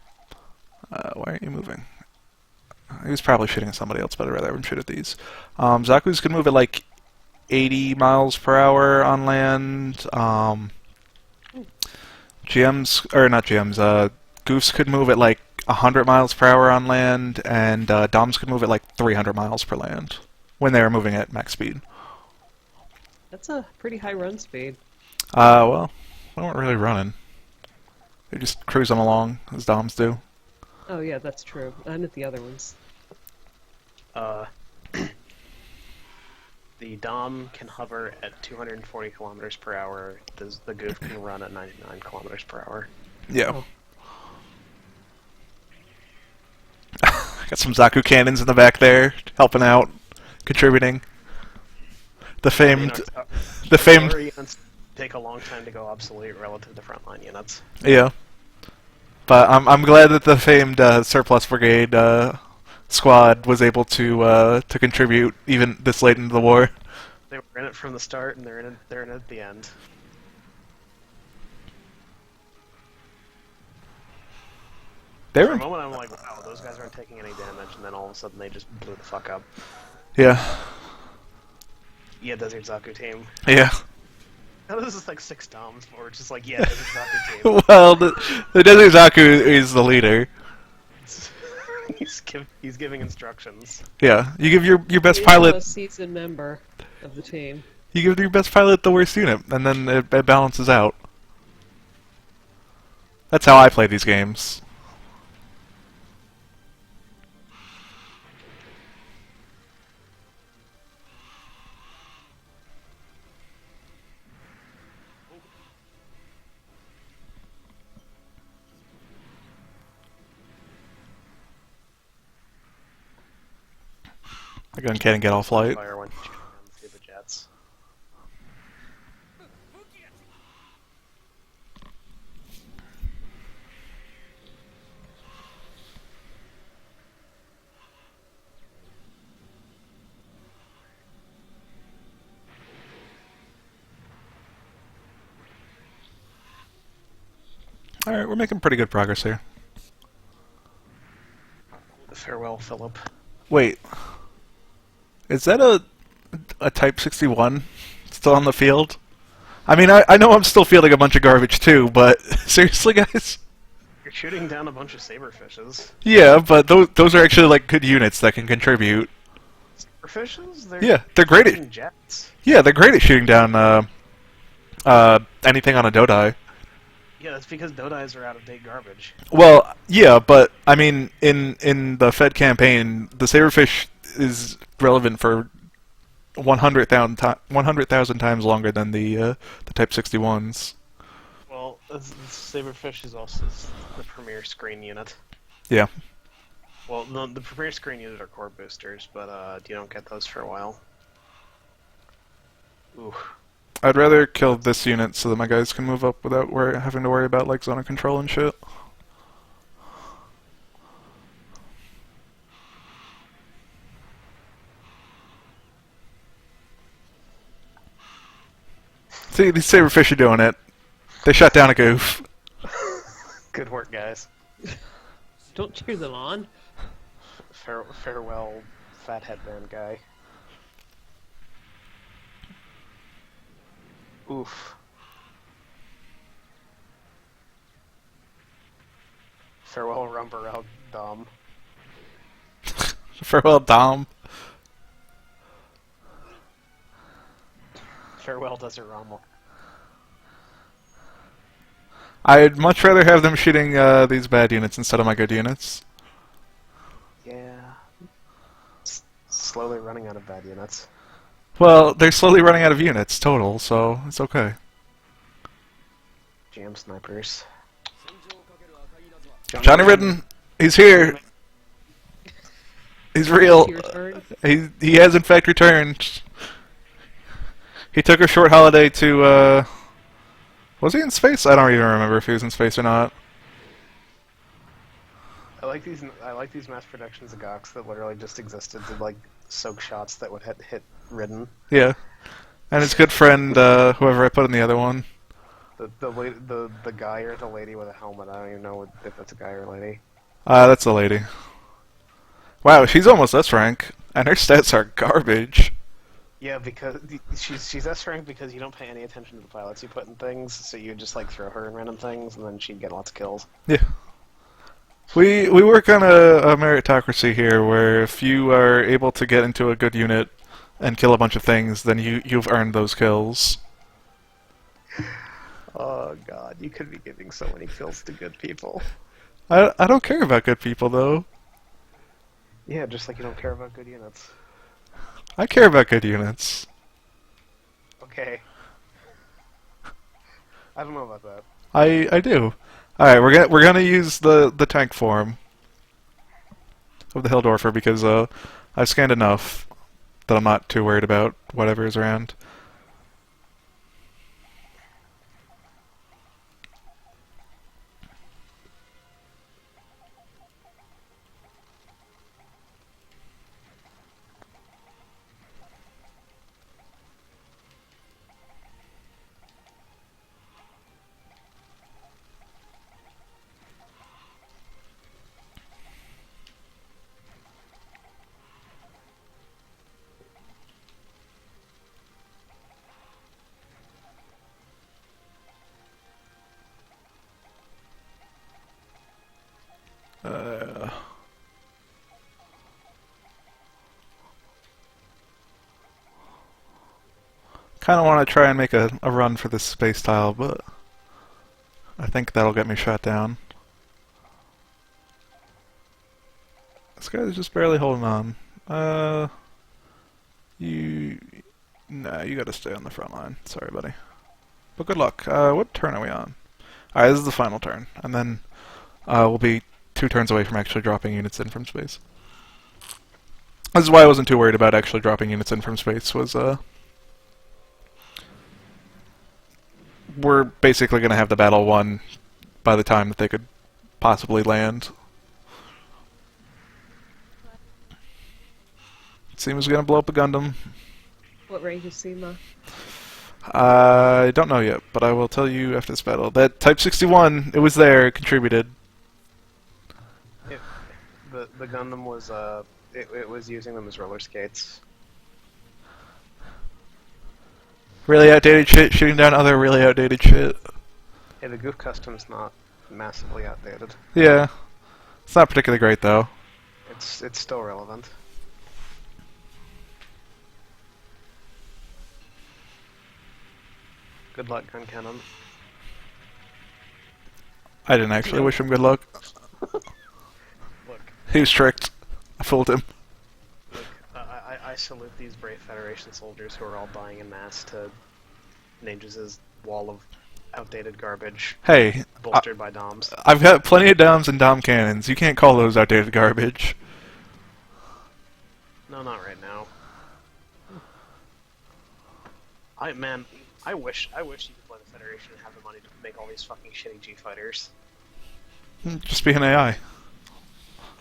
why aren't you moving? He was probably shooting at somebody else, but I'd rather have him shoot at these. Zaku's could move at like 80 miles per hour on land. GMs, or not GMs, Goofs could move at like 100 miles per hour on land, and Doms could move at like 300 miles per land when they were moving at max speed. That's a pretty high run speed. Well, they weren't really running. They're just cruising along, as Doms do. Oh yeah, that's true. And at the other ones. The Dom can hover at 240 kilometers per hour. The Goof can run at 99 kilometers per hour. Yeah. Oh. Got some Zaku cannons in the back there, helping out, contributing. The famed, the famed. Artillery units take a long time to go obsolete relative to frontline units. Yeah, but I'm glad that the famed surplus brigade squad was able to contribute even this late into the war. They were in it from the start, and they're in it at the end. They For a were, moment, I'm like, wow, those guys aren't taking any damage, and then all of a sudden they just blew the fuck up. yeah, Yeah, Desert Zaku team. yeah. Now this is like 6 Doms, where it's just like, yeah, Desert Zaku team. Well, the Desert Zaku is the leader. He's giving instructions. Yeah, you give your best He's pilot. a seasoned member of the team. You give your best pilot the worst unit, and then it balances out. That's how I play these games. I gun can't get all flight. Fire when shooting down the stupid jets. Alright, we're making pretty good progress here. Farewell, Philip. Wait. Is that a Type 61 still on the field? I mean, I know I'm still fielding a bunch of garbage too, but seriously, guys? You're shooting down a bunch of saberfishes. Yeah, but those are actually like good units that can contribute. Saberfishes? Yeah, they're great at shooting jets. yeah, they're great at shooting down anything on a Dodai. Yeah, that's because Dodais are out-of-date garbage. Well, yeah, but I mean, in the Fed campaign, the Saberfish is relevant for 100,000 times longer than the Type 61s. Well, Saberfish is also the premier screen unit. Yeah. Well, no, the premier screen unit are core boosters, but you don't get those for a while. Ooh. I'd rather kill this unit so that my guys can move up without having to worry about like zone of control and shit. See, these Saberfish are doing it. They shut down a goof. Good work, guys. Don't cheer them on. Farewell, fat headband guy. Oof. Farewell, Rumbarel Dom. Farewell, Dom. Farewell, Desert Rommel. I'd much rather have them shooting these bad units instead of my good units. Yeah. Slowly running out of bad units. Well, they're slowly running out of units total, so it's okay. Jam snipers. Johnny Ridden, he's here. He's real. Your turn. He has in fact returned. He took a short holiday to was he in space? I don't even remember if he was in space or not. I like these mass productions of Gox that literally just existed to like soak shots that would hit Ridden. Yeah. And his good friend, whoever I put in the other one. The guy or the lady with a helmet. I don't even know if it's a guy or a lady. That's the lady. Wow, she's almost S rank, and her stats are garbage. Yeah, because she's S rank because you don't pay any attention to the pilots you put in things, so you just like throw her in random things, and then she'd get lots of kills. Yeah. We work on a meritocracy here, where if you are able to get into a good unit and kill a bunch of things, then you've earned those kills. Oh god, you could be giving so many kills to good people. I don't care about good people though. Yeah, just like you don't care about good units. I care about good units. Okay. I don't know about that. I do. All right, we're gonna use the tank form. of the Hildorfer because I've scanned enough that I'm not too worried about whatever is around. Kind of want to try and make a run for this space tile, but I think that'll get me shot down. This guy's just barely holding on. Nah, you gotta stay on the front line. Sorry, buddy. But good luck. What turn are we on? Alright, this is the final turn, and then we'll be 2 turns away from actually dropping units in from space. This is why I wasn't too worried about actually dropping units in from space, was, we're basically going to have the battle won by the time that they could possibly land. Seema's going to blow up a Gundam. What range is Seema? I don't know yet, but I will tell you after this battle. That Type 61, it was there, it contributed. The Gundam was it was using them as roller skates. Really outdated shit, shooting down other really outdated shit. Hey, the Goof Custom's not massively outdated. Yeah. It's not particularly great, though. It's still relevant. Good luck, Gun Cannon. I didn't actually wish him good luck. Look, He was tricked. I fooled him. look, I salute these brave Federation soldiers who are all dying en masse to Ninjas' wall of outdated garbage, Hey, bolstered by DOMs. I've got plenty of DOMs and DOM cannons. You can't call those outdated garbage. No, not right now. I wish you could play the Federation and have the money to make all these fucking shitty G fighters. Just be an AI.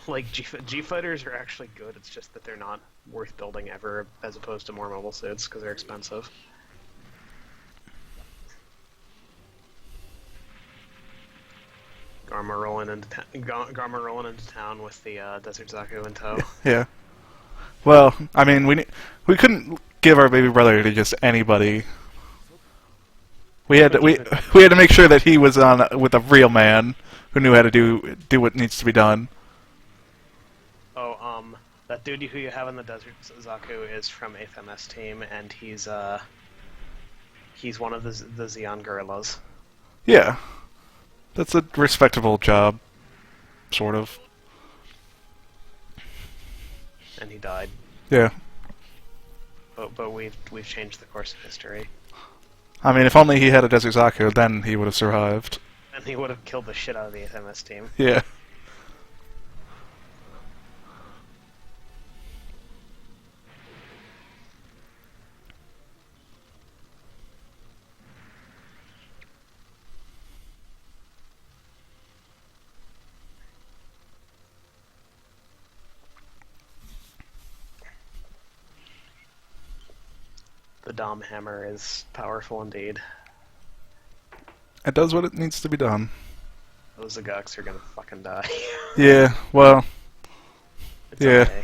Like G fighters are actually good. It's just that they're not worth building ever, as opposed to more mobile suits because they're expensive. Garma rolling into town with the Desert Zaku in tow. Yeah. Well, I mean, we couldn't give our baby brother to just anybody. We had to make sure that he was on with a real man who knew how to do what needs to be done. Oh, that dude who you have in the Desert Zaku is from 8th MS team, and he's one of the Xeon gorillas. Yeah. That's a respectable job, sort of. And he died. Yeah. But we've changed the course of history. I mean, if only he had a Desert Zaku, then he would have survived. And he would have killed the shit out of the 8th MS team. Yeah. The Dom Hammer is powerful indeed. It does what it needs to be done. Those Zaguks are gonna fucking die. Yeah, well, It's yeah. okay.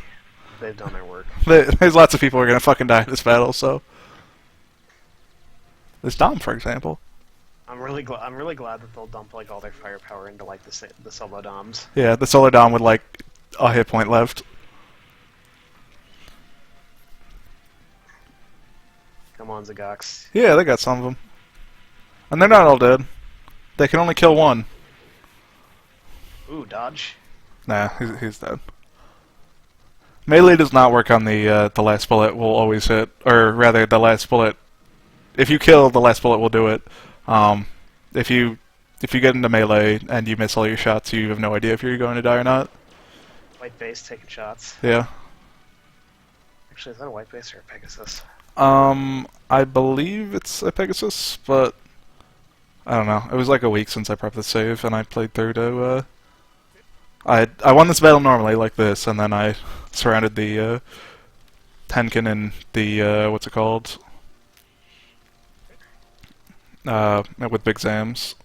They've done their work. There's lots of people who are gonna fucking die in this battle, so. There's Dom, for example. I'm really glad that they'll dump like all their firepower into like the solo Doms. Yeah, the Solar Dom with like a hit point left. Come on, Zaguks. Yeah, they got some of them. And they're not all dead. They can only kill one. Ooh, dodge. Nah, he's dead. Melee does not work on the last bullet will always hit, or rather the last bullet. If you kill, the last bullet will do it. If you get into melee and you miss all your shots, you have no idea if you're going to die or not. White base taking shots. Yeah. Actually, is that a white base or a Pegasus? I believe it's a Pegasus, but I don't know. It was like a week since I prepped the save, and I played through to, I won this battle normally, like this, and then I surrounded the, Tenkin and the, what's it called? With Big Zams.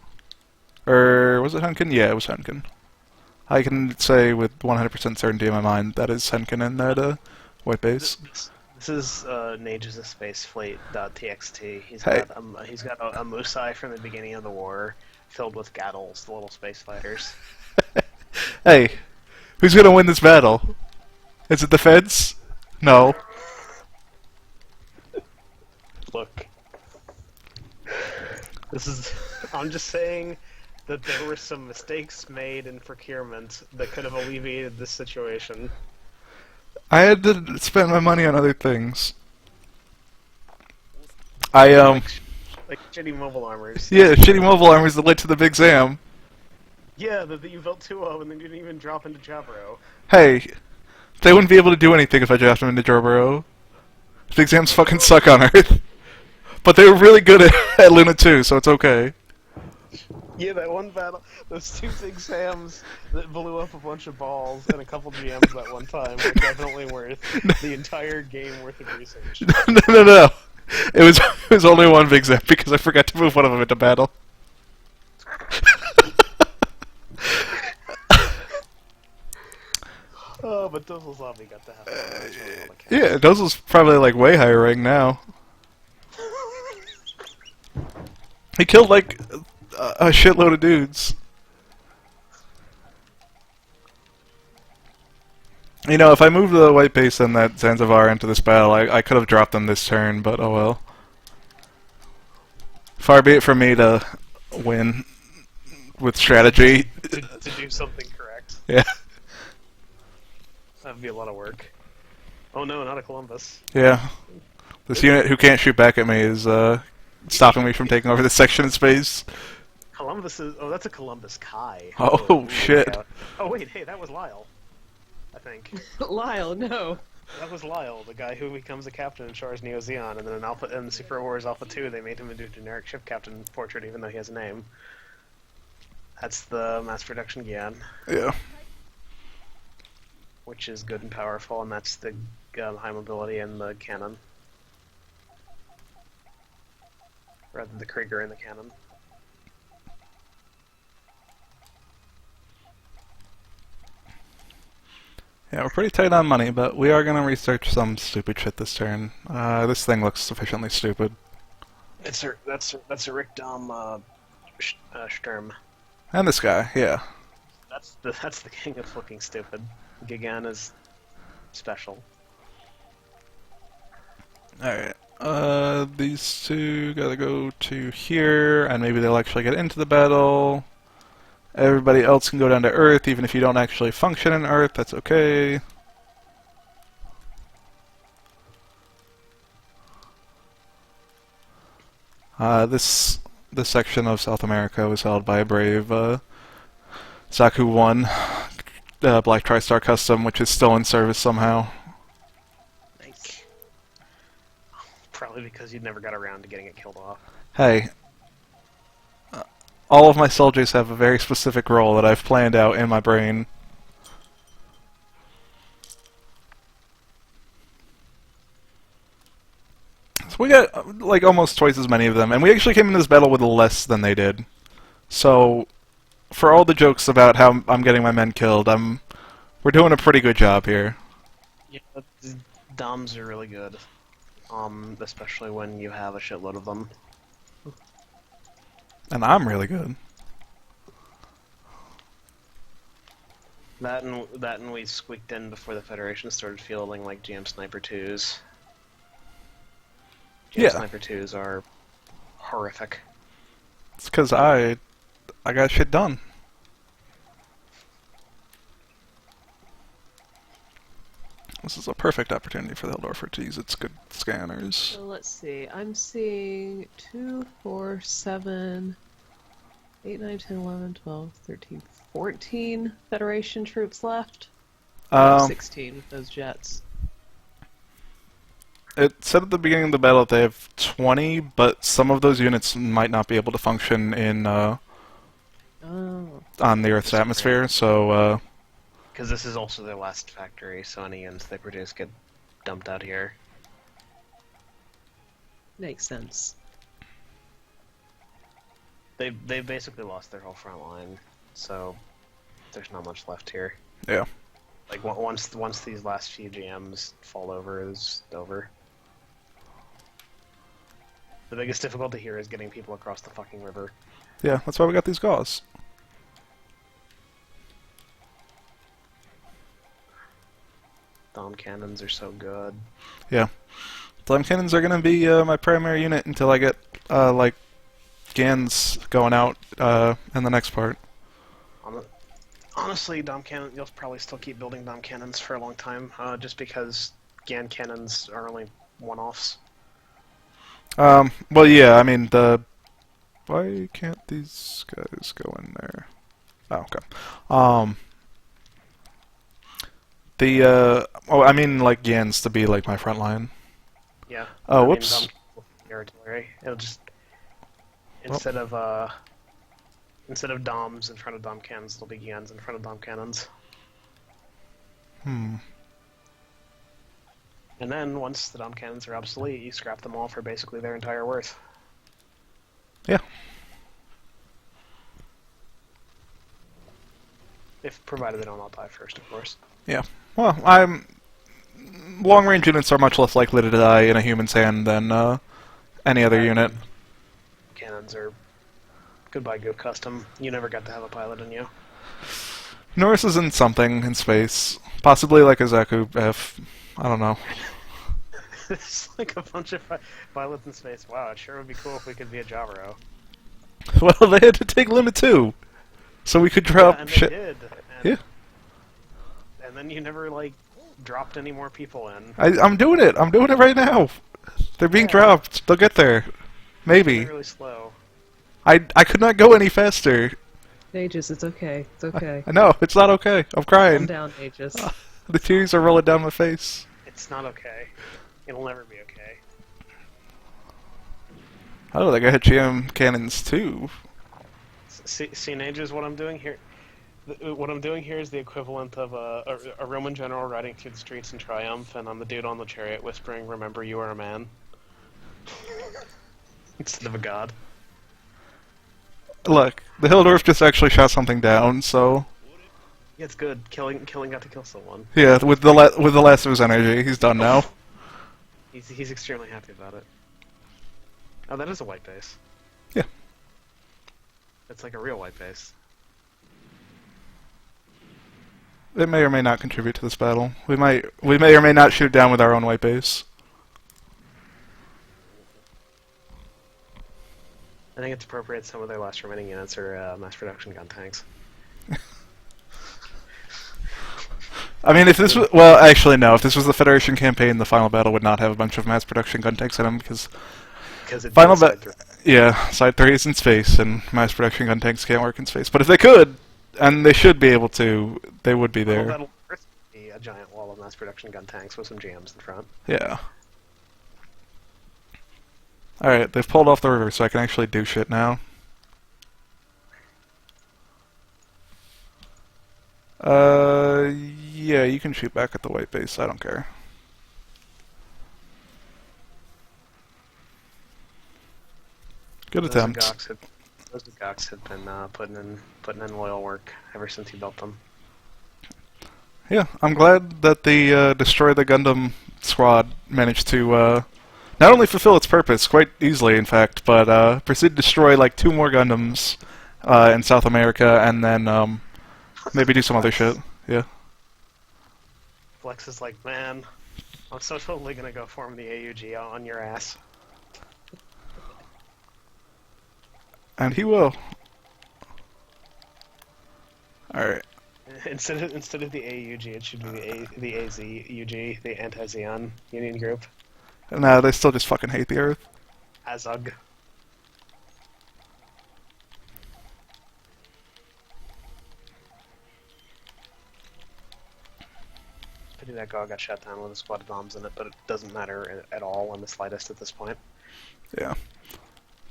Was it Henkin? Yeah, it was Henkin. I can say with 100% certainty in my mind that is Henkin in that, white base. This is Nage's Space Fleet.txt. Hey. He's got a Musai from the beginning of the war, filled with Gattles, the little space fighters. Hey, who's gonna win this battle? Is it the Feds? No. Look, I'm just saying that there were some mistakes made in procurement that could have alleviated this situation. I had to spend my money on other things. Like shitty mobile armors. Yeah, shitty mobile armors that led to the Big Zam. Yeah, that you built two of and then didn't even drop into Jabro. Hey, they wouldn't be able to do anything if I drafted them into Jorboro. Big Zams fucking suck on Earth. But they were really good at Luna too, so it's okay. Yeah, that one battle, those two big Sams that blew up a bunch of balls and a couple GMs that one time were definitely worth the entire game worth of research. No. It was only one Big Zam because I forgot to move one of them into battle. Oh, but Dozel Zombie got to have that. Yeah, Dozel's probably like way higher rank now. He killed like a shitload of dudes. You know, if I moved the white base and that Zanzibar into this battle, I could have dropped them this turn, but oh well. Far be it from me to win with strategy. to do something correct. Yeah. That'd be a lot of work. Oh no, not a Columbus. Yeah. This unit who can't shoot back at me is stopping me from taking over this section of space. Columbus is... Oh, that's a Columbus Kai. Oh, shit. Oh wait, hey, that was Lyle. I think. Lyle, no. That was Lyle, the guy who becomes a captain in Char's Neo Zeon, and then in Super Wars Alpha 2 they made him into a generic ship captain portrait even though he has a name. That's the mass production Gihren. Yeah. Which is good and powerful, and that's the high mobility and the cannon. Rather than the Krieger and the cannon. Yeah, we're pretty tight on money, but we are gonna research some stupid shit this turn. This thing looks sufficiently stupid. That's a Rick Dom Sturm. And this guy, yeah. That's the king of looking stupid. Gigan is special. Alright. These two gotta go to here, and maybe they'll actually get into the battle. Everybody else can go down to Earth, even if you don't actually function in Earth, that's okay. This section of South America was held by a brave Zaku 1 Black TriStar Custom, which is still in service somehow. Nice. Probably because you never got around to getting it killed off. Hey, all of my soldiers have a very specific role that I've planned out in my brain. So we got like almost twice as many of them, and we actually came into this battle with less than they did. So, for all the jokes about how I'm getting my men killed, we're doing a pretty good job here. Yeah, Doms are really good. Especially when you have a shitload of them. And I'm really good. That and we squeaked in before the Federation started fielding like GM Sniper 2s. GM Yeah. Sniper 2s are horrific. It's because I got shit done. This is a perfect opportunity for the Eldorfer to use its good scanners. So let's see. I'm seeing 2, 4, 7, 8, 9, 10, 11, 12, 13, 14 Federation troops left. Um, 16 with those jets. it said at the beginning of the battle that they have 20, but some of those units might not be able to function in Oh. on the Earth's atmosphere. So Because this is also their last factory, so any units they produce get dumped out here. Makes sense. They've basically lost their whole front line, so there's not much left here. yeah. Like once these last few GMs fall over, is over. The biggest difficulty here is getting people across the fucking river. Yeah, that's why we got these gauze. Dom cannons are so good. Yeah. Dome cannons are going to be my primary unit until I get, like, Gans going out in the next part. Honestly, Dom cannon, you'll probably still keep building Dom cannons for a long time, just because Gan cannons are only one-offs. Well, yeah, I mean, why can't these guys go in there? Oh, okay. Oh, I mean, like, Gans to be, like, my front line. Yeah. Oh, I whoops. mean, Dom artillery. It'll just instead of Doms in front of Dom cannons, it'll be Gans in front of Dom cannons. Hmm. And then once the Dom cannons are obsolete, you scrap them all for basically their entire worth. Yeah. If provided they don't all die first, of course. Yeah. Well, long-range units are much less likely to die in a human's hand than any other unit. Cannons are goodbye Go Custom. You never got to have a pilot in you. Norris is in something in space. Possibly like a Zaku F. I don't know. It's like a bunch of pilots in space. Wow, it sure would be cool if we could be a Javaro. Well, they had to take Limit 2. So we could drop And shit. they did. Yeah. And then you never, like, dropped any more people in. I'm doing it. I'm doing it right now. They're being Yeah. dropped. They'll get there. Maybe. They're really slow. I could not go any faster. Aegis, it's okay. It's okay. I know. It's not okay. I'm Calm crying. down, Aegis. The tears are rolling down my face. It's not okay. It'll never be okay. Oh, that guy had GM cannons too. See, Nages, what I'm doing here? What I'm doing here is the equivalent of a Roman general riding through the streets in triumph, and I'm the dude on the chariot whispering, "Remember, you are a man," instead of a god. Look, the Hildorf just actually shot something down, so Yeah, it's good. Killing got to kill someone. yeah, with the last of his energy, he's done now. He's extremely happy about it. Oh, that is a white base. Yeah. It's like a real white base. It may or may not contribute to this battle. We may or may not shoot down with our own white base. I think it's appropriate some of their last remaining units are mass production gun tanks. I mean, if this was... Well, actually, no. If this was the Federation campaign, the final battle would not have a bunch of mass production gun tanks in them, because... Because it's Final side battle... Yeah, Side 3 is in space, and mass production gun tanks can't work in space. But if they could, and they should be able to, they would be there. that'll be a giant wall of mass production gun tanks with some GMs in front. Yeah. Alright, they've pulled off the river, so I can actually do shit now. Yeah, you can shoot back at the white base, I don't care. Good attempt. Those Gox have been putting in loyal work ever since he built them. Yeah, I'm glad that the Destroy the Gundam squad managed to not only fulfill its purpose, quite easily in fact, but proceed to destroy like 2 more Gundams in South America, and then maybe do some other shit. Yeah. Flex is like, man, I'm so totally gonna go form the AUG on your ass. And he will. Alright. Instead of the AUG, it should be the AZUG, the Anti-Zeon Union Group. No, they still just fucking hate the Earth. Azug. pity that guy got shot down with a squad of bombs in it, but it doesn't matter at all in the slightest at this point. Yeah.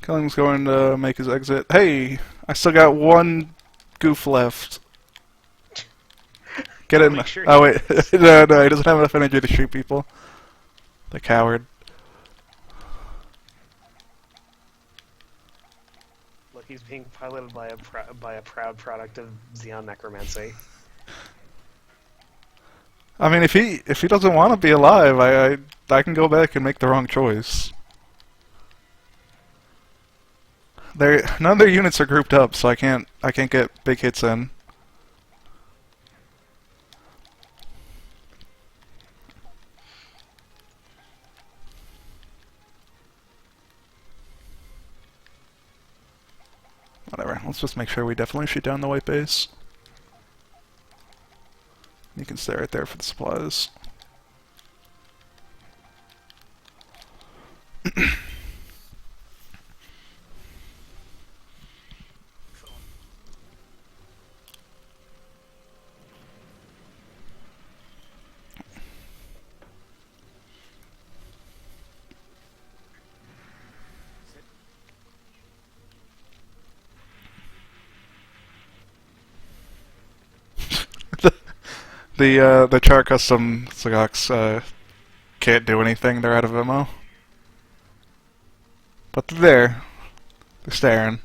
Killing's going to make his exit. Hey! I still got one goof left. Get in. Make sure Oh, he wait. does. No, he doesn't have enough energy to shoot people. The coward. Look, he's being piloted by a proud product of Xeon necromancy. I mean, if he doesn't want to be alive, I can go back and make the wrong choice. None of their units are grouped up, so I can't get big hits in. Whatever. Let's just make sure we definitely shoot down the white base. You can stay right there for the supplies. The Char Custom Sagox can't do anything, they're out of ammo. But they're there. They're staring.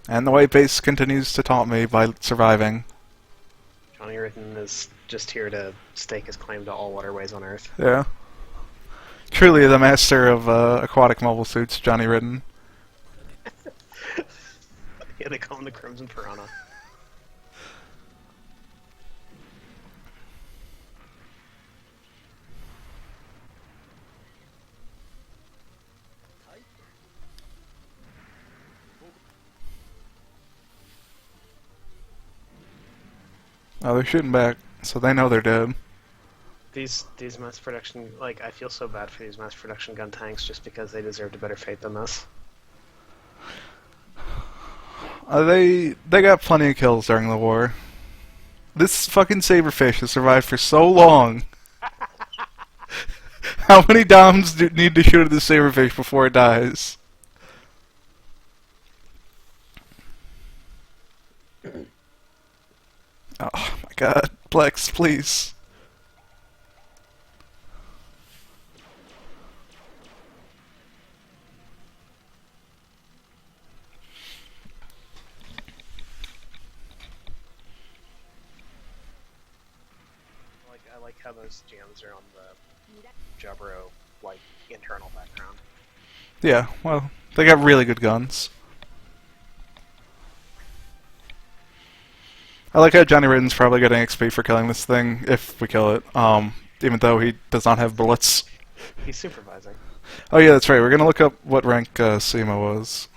And the white base continues to taunt me by surviving. Johnny Ritten is just here to stake his claim to all waterways on Earth. Yeah. Truly the master of aquatic mobile suits, Johnny Ritten. Yeah, they call him the Crimson Piranha. Oh, they're shooting back, so they know they're dead. These mass production, like, I feel so bad for these mass production gun tanks just because they deserved a better fate than this. They got plenty of kills during the war. This fucking saberfish has survived for so long. How many Doms need to shoot at this saberfish before it dies? Oh my god. Plex, please. I like how those jams are on the Jabro, like, internal background. Yeah, well, they got really good guns. I like how Johnny Ritten's probably getting XP for killing this thing, if we kill it, even though he does not have bullets. He's supervising. Oh yeah, that's right, we're gonna look up what rank Seema was.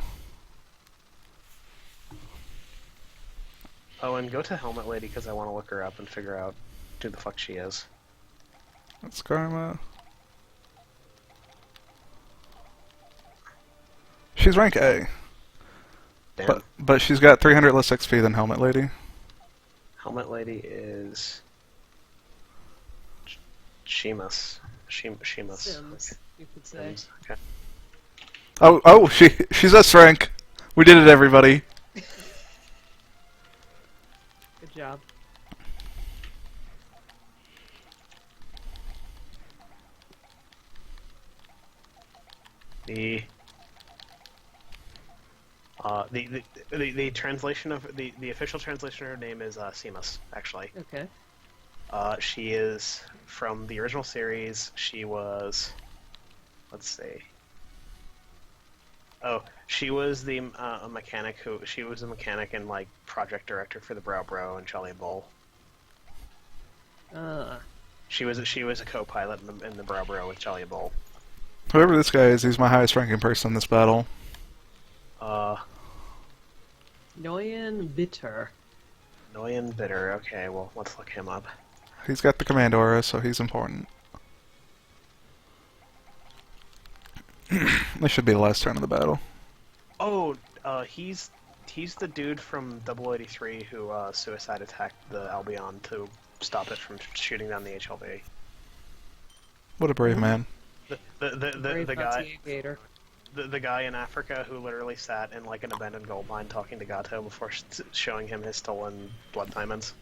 Oh, and go to Helmet Lady because I want to look her up and figure out who the fuck she is. That's Karma. She's rank A, Damn. but she's got 300 less XP than Helmet Lady. Helmet Lady is Sheamus. Sheamus. Sims, you could say. Sims. Okay. Oh, she's S rank. We did it, everybody. Good job. The translation of the official translation of her name is Seamus, actually. Okay. She is from the original series. She was, let's see. Oh, she was the a mechanic who she was a mechanic and like project director for the Brow Bro and Charlie Bull. She was a co-pilot in the Brow Bro with Charlie Bull. Whoever this guy is, he's my highest ranking person in this battle. Noyan Bitter. Noyan Bitter. Okay, well let's look him up. He's got the command aura, so he's important. This should be the last turn of the battle. Oh, he's He's the dude from 083 who suicide attacked the Albion to stop it from shooting down the HLV. What a brave man. Brave The guy. Nazi aviator. The guy in Africa who literally sat in like an abandoned gold mine talking to Gato before showing him his stolen blood diamonds.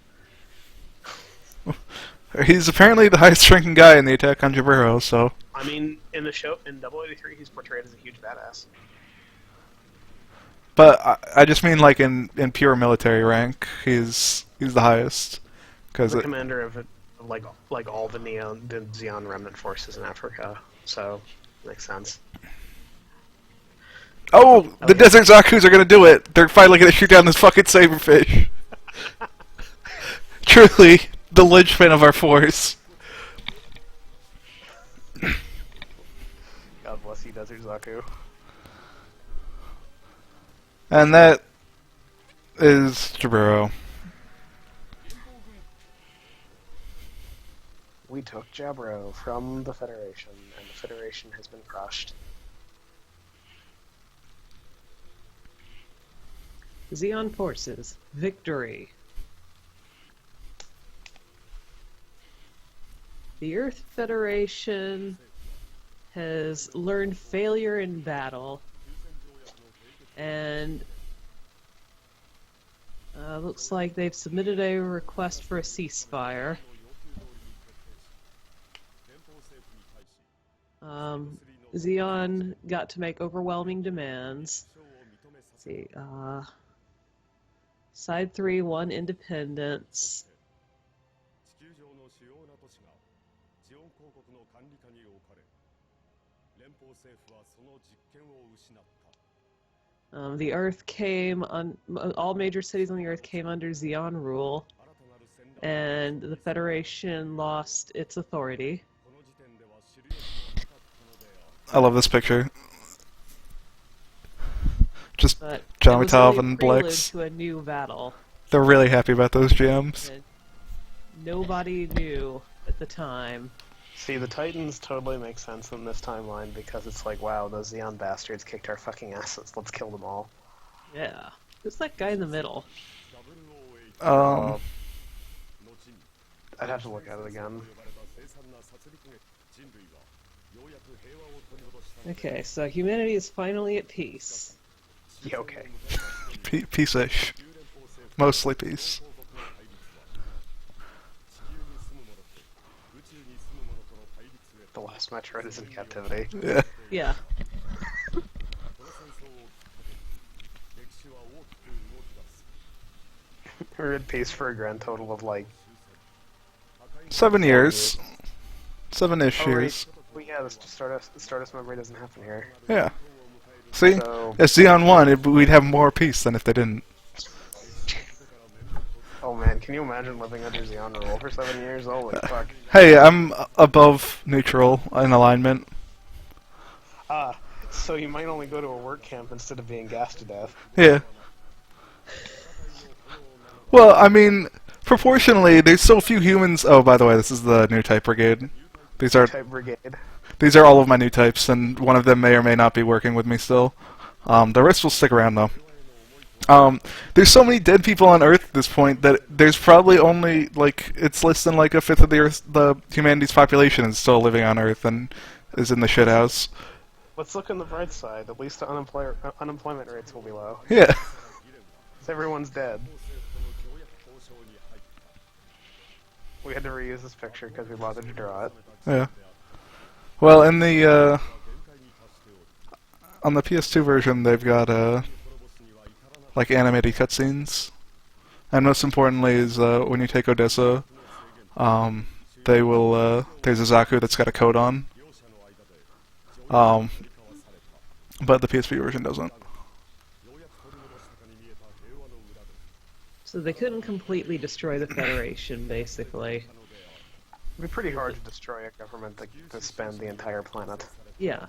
He's apparently the highest ranking guy in the attack on Jaburo, so... I mean, in the show, in 083, he's portrayed as a huge badass. But I just mean like in pure military rank, he's the highest. The commander of like all the Xeon remnant forces in Africa, so makes sense. Oh, the Desert Zakus are gonna do it! They're finally gonna shoot down this fucking saberfish! Truly, the linchpin of our force. God bless you, Desert Zaku. And that is Jaburo. We took Jabro from the Federation, and the Federation has been crushed. Xeon forces. Victory. The Earth Federation has learned failure in battle, and looks like they've submitted a request for a ceasefire. Xeon got to make overwhelming demands. Let's see, Side 3 won independence. The Earth came on. All major cities on the Earth came under Xeon rule, and the Federation lost its authority. I love this picture. Just But John it was Matov really and a prelude Blex. to a new battle. They're really happy about those gems. And nobody knew at the time. See, the Titans totally make sense in this timeline because it's like, wow, those Xeon bastards kicked our fucking asses. Let's kill them all. Yeah. Who's that guy in the middle? I'd have to look at it again. Okay, so humanity is finally at peace. Yeah, okay. Peace-ish. Mostly peace. The last Metroid is in captivity. Yeah. Yeah. We're at peace for a grand total of like 7 years. 7-ish Oh, right. years. Well, yeah, the Stardust memory doesn't happen here. Yeah. See? So, If Xeon won, we'd have more peace than if they didn't. oh man, can you imagine living under Xeon rule for 7 years? Holy fuck. Hey, I'm above neutral in alignment. Ah, so you might only go to a work camp instead of being gassed to death. Yeah. Well, I mean, proportionally, there's so few humans. Oh, by the way, this is the new type brigade. These are Type brigade. all of my new types, and one of them may or may not be working with me still. The rest will stick around though. There's so many dead people on Earth at this point that there's probably only like it's less than like a fifth of the humanity's population is still living on Earth and is in the shithouse. Let's look on the bright side. At least the unemployment rates will be low. Yeah. 'Cause everyone's dead. We had to reuse this picture because we bothered to draw it. Yeah. Well, in the on the PS2 version, they've got like animated cutscenes, and most importantly is when you take Odessa, they will there's a Zaku that's got a coat on, but the PSP version doesn't. So they couldn't completely destroy the Federation, basically. It'd be pretty hard to destroy a government to spend the entire planet. Yeah.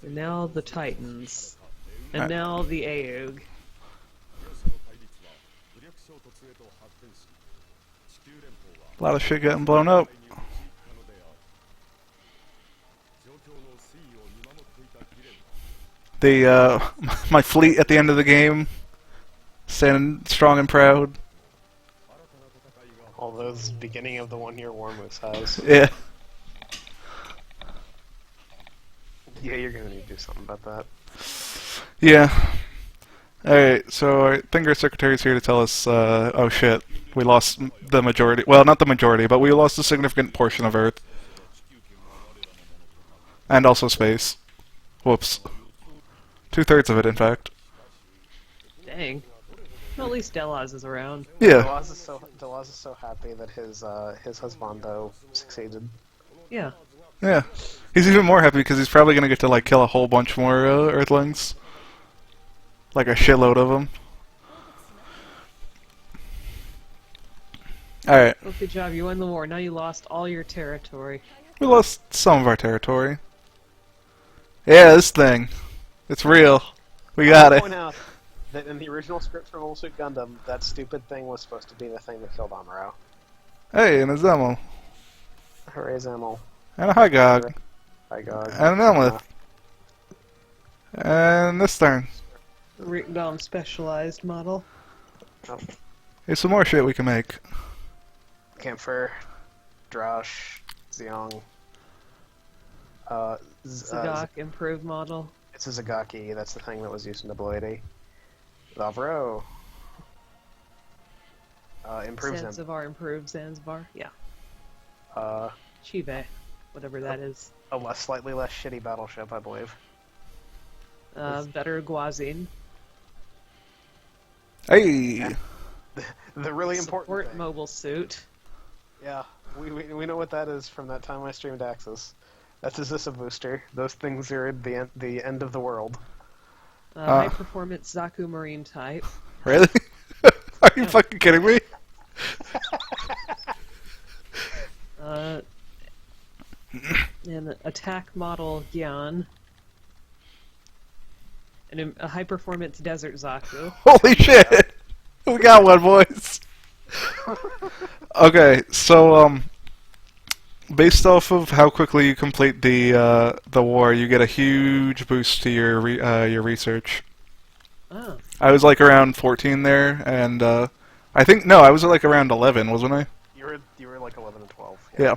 And now the Titans. And now the Aeug. A lot of shit getting blown up. The my fleet at the end of the game, standing strong and proud. All those beginning of the 1 year war Moose has. Yeah. Yeah, you're gonna need to do something about that. Yeah. Alright, so I think our secretary's here to tell us, oh shit, we lost the majority. Well, not the majority, but we lost a significant portion of Earth. And also space. Whoops. 2/3 of it, in fact. Dang. Well, at least Delos is around. Yeah. Delaz is so happy that his husbando succeeded. Yeah. Yeah. He's even more happy because he's probably gonna get to, like, kill a whole bunch more, Earthlings. Like a shitload of them. Alright. Well, good job. You won the war. Now you lost all your territory. We lost some of our territory. Yeah, this thing. It's real. We got I'll it. point out that in the original script for Mobile Suit Gundam, that stupid thing was supposed to be the thing that killed Amuro. Hey, and a Zemmel. Hooray, Zammel. And a Hygog. Hi, God. And an Elmeth. And this thing. Rickdom specialized model. Here's some more shit we can make. Camphor, Drosh, Zeong. Zagok improved model. It's a Zagaki, that's the thing that was used in Double Lavro. Improves him. Zanzibar improved Zanzibar. Yeah. A Chive. Whatever that is. slightly less shitty battleship, I believe. Better Guazin. Hey! The really important Support thing. mobile suit. Yeah, we know what that is from that time I streamed Axis. That's just a booster. Those things are at the end of the world. High performance Zaku Marine type. Really? Are you fucking kidding me? An attack model Gihren. And a high performance desert Zaku. Holy shit! We got one, boys! Okay, so, based off of how quickly you complete the war, you get a huge boost to your research. Oh. I was like around 14 there, and I think I was like around 11, wasn't I? You were like 11 and 12. Yeah.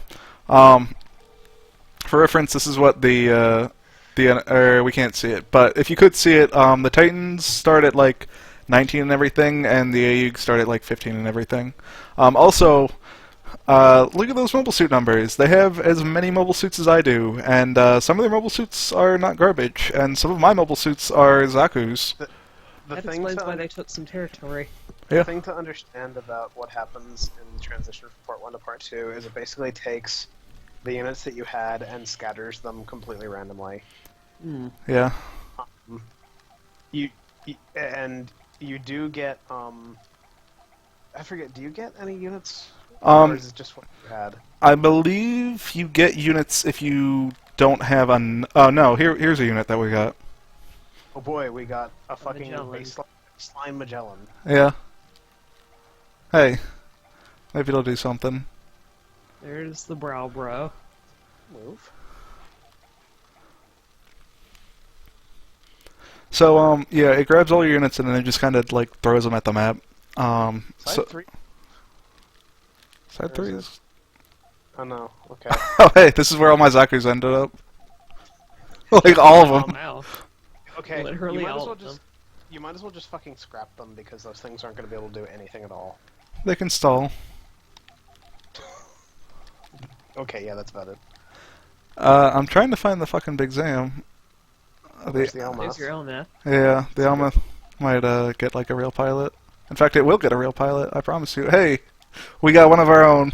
For reference, this is what the we can't see it, but if you could see it, the Titans start at like 19 and everything, and the AUG start at like 15 and everything. Also, look at those mobile suit numbers. They have as many mobile suits as I do, and some of their mobile suits are not garbage, and some of my mobile suits are Zaku's. That explains why they took some territory. Yeah. The thing to understand about what happens in the transition from Part 1 to Part 2 is it basically takes the units that you had and scatters them completely randomly. Yeah. You do get I forget. Do you get any units? Or is it just what you had? I believe you get units if you don't have an. Oh no, here's a unit that we got. Oh boy, we got a fucking Magellan. baseline Magellan. Yeah. Hey, maybe it'll do something. There's the Brow Bro. Move. So yeah, it grabs all your units and then it just kind of like throws them at the map. Side 3. Side Where 3 is is. Oh no. Okay. Oh hey, this is where all my Zaku's ended up. Like all of them. Now. Okay. Literally you might as all well of them. You might as well just fucking scrap them because those things aren't going to be able to do anything at all. They can stall. Okay, yeah, that's about it. I'm trying to find the fucking Big Zam. There's the There's Elmas. your Elma. Yeah, the Alma might get like a real pilot. In fact, it will get a real pilot. I promise you. Hey, we got one of our own.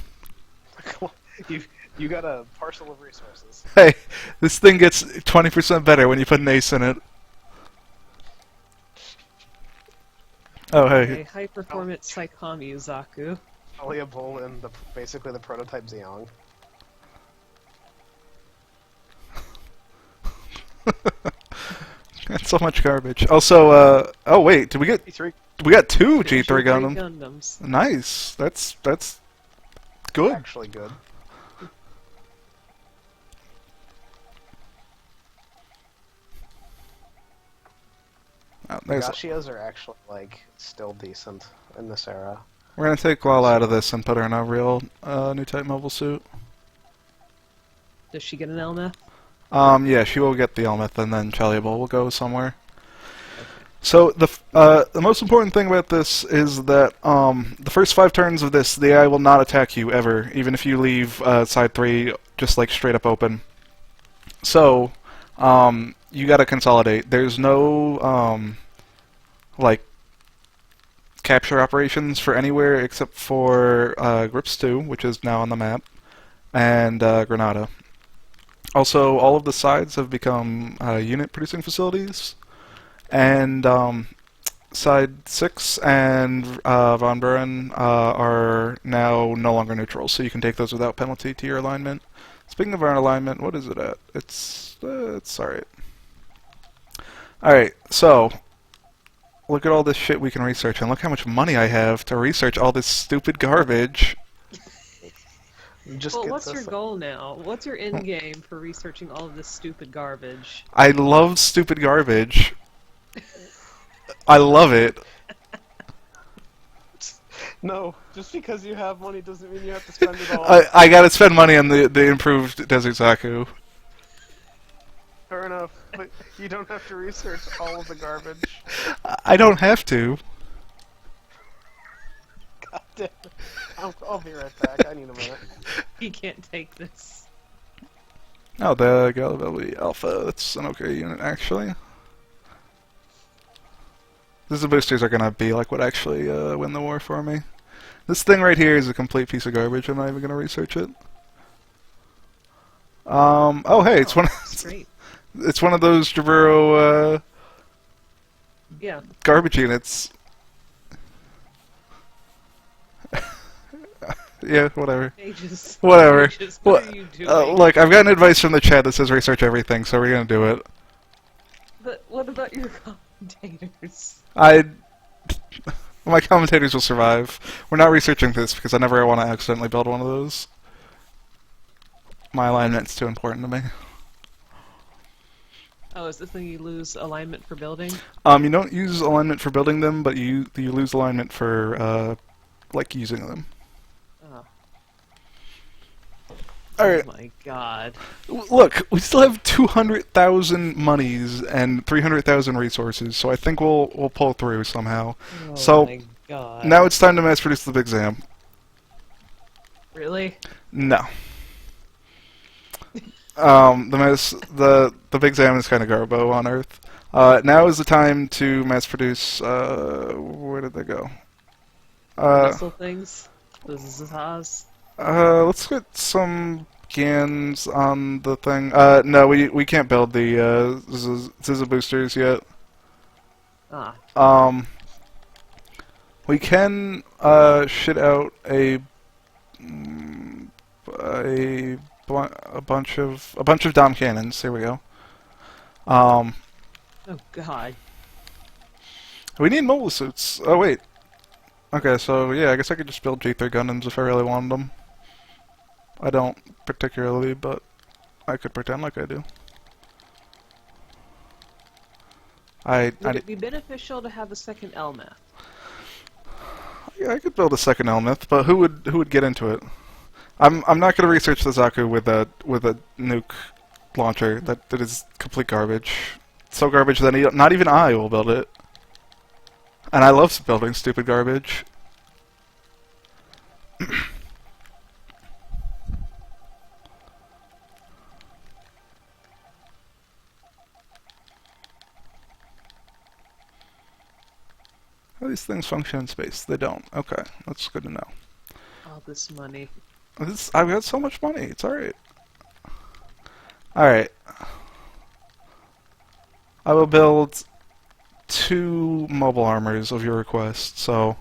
You got a parcel of resources. Hey, this thing gets 20% better when you put an ace in it. Oh hey. A high performance Saikami Zaku. Alia Bull and basically the prototype Zeong. That's so much garbage. Also, oh wait, did we get? G3 We got two G3 G3 Gundam. Gundams. Nice. That's good. actually good. There's, Gashias are actually, like, still decent in this era. we're gonna take Lal out of this and put her in a real new type mobile suit. Does she get an Elmeth? Yeah, she will get the Elmeth, and then Chaliable will go somewhere. Okay. So the most important thing about this is that the first 5 turns of this, the AI will not attack you ever, even if you leave side 3 just like straight up open. So you gotta consolidate. There's no like capture operations for anywhere except for Grips 2, which is now on the map, and Granada. Also, all of the sides have become unit-producing facilities, and side 6 and Von Buren are now no longer neutral, so you can take those without penalty to your alignment. Speaking of our alignment, what is it at? It's alright. Alright, so look at all this shit we can research, and look how much money I have to research all this stupid garbage. Just Well, gets what's your us- goal now? What's your end game for researching all of this stupid garbage? I love stupid garbage. I love it. No, just because you have money doesn't mean you have to spend it all. I gotta spend money on the improved Desert Zaku. Fair enough, but you don't have to research all of the garbage. I don't have to. God damn it. I'll be right back. I need a minute. He can't take this. Oh, the Galliveli Alpha. That's an okay unit, actually. The boosters are gonna be like what actually win the war for me. This thing right here is a complete piece of garbage. I'm not even gonna research it. Oh hey, it's one. That's great. It's one of those Javero Yeah. garbage units. Yeah, whatever. Ages. Whatever. Ages. What are you doing? Look, I've gotten advice from the chat that says research everything, so we're gonna do it. But what about your commentators? My commentators will survive. We're not researching this because I never want to accidentally build one of those. My alignment's too important to me. Oh, is this when you lose alignment for building? You don't use alignment for building them, but you lose alignment for like using them. Oh. Alright. Oh my god. Look, we still have 200,000 monies and 300,000 resources, so I think we'll pull through somehow. Oh So, my god. now it's time to mass produce the Big Zam. Really? No. The Big Zam is kind of garbo on Earth. Now is the time to mass produce. Where did they go? Missile things? The Zaz? Let's get some GANs on the thing. No, we can't build the Ziza boosters yet. Ah. We can shit out a bunch of Dom cannons. Here we go. Oh god. We need mobile suits. Oh wait. Okay, so yeah, I guess I could just build G3 Gundams if I really wanted them. I don't particularly, but I could pretend like I do. Would it be beneficial to have a second Elmeth? Yeah, I could build a second Elmeth, but who would get into it? I'm not gonna research the Zaku with a nuke launcher. That is complete garbage. So garbage that not even I will build it. And I love building stupid garbage. How do these things function in space? They don't. Okay, that's good to know. All this money. I've got so much money. It's alright. Alright. I will build 2 mobile armors of your request. So,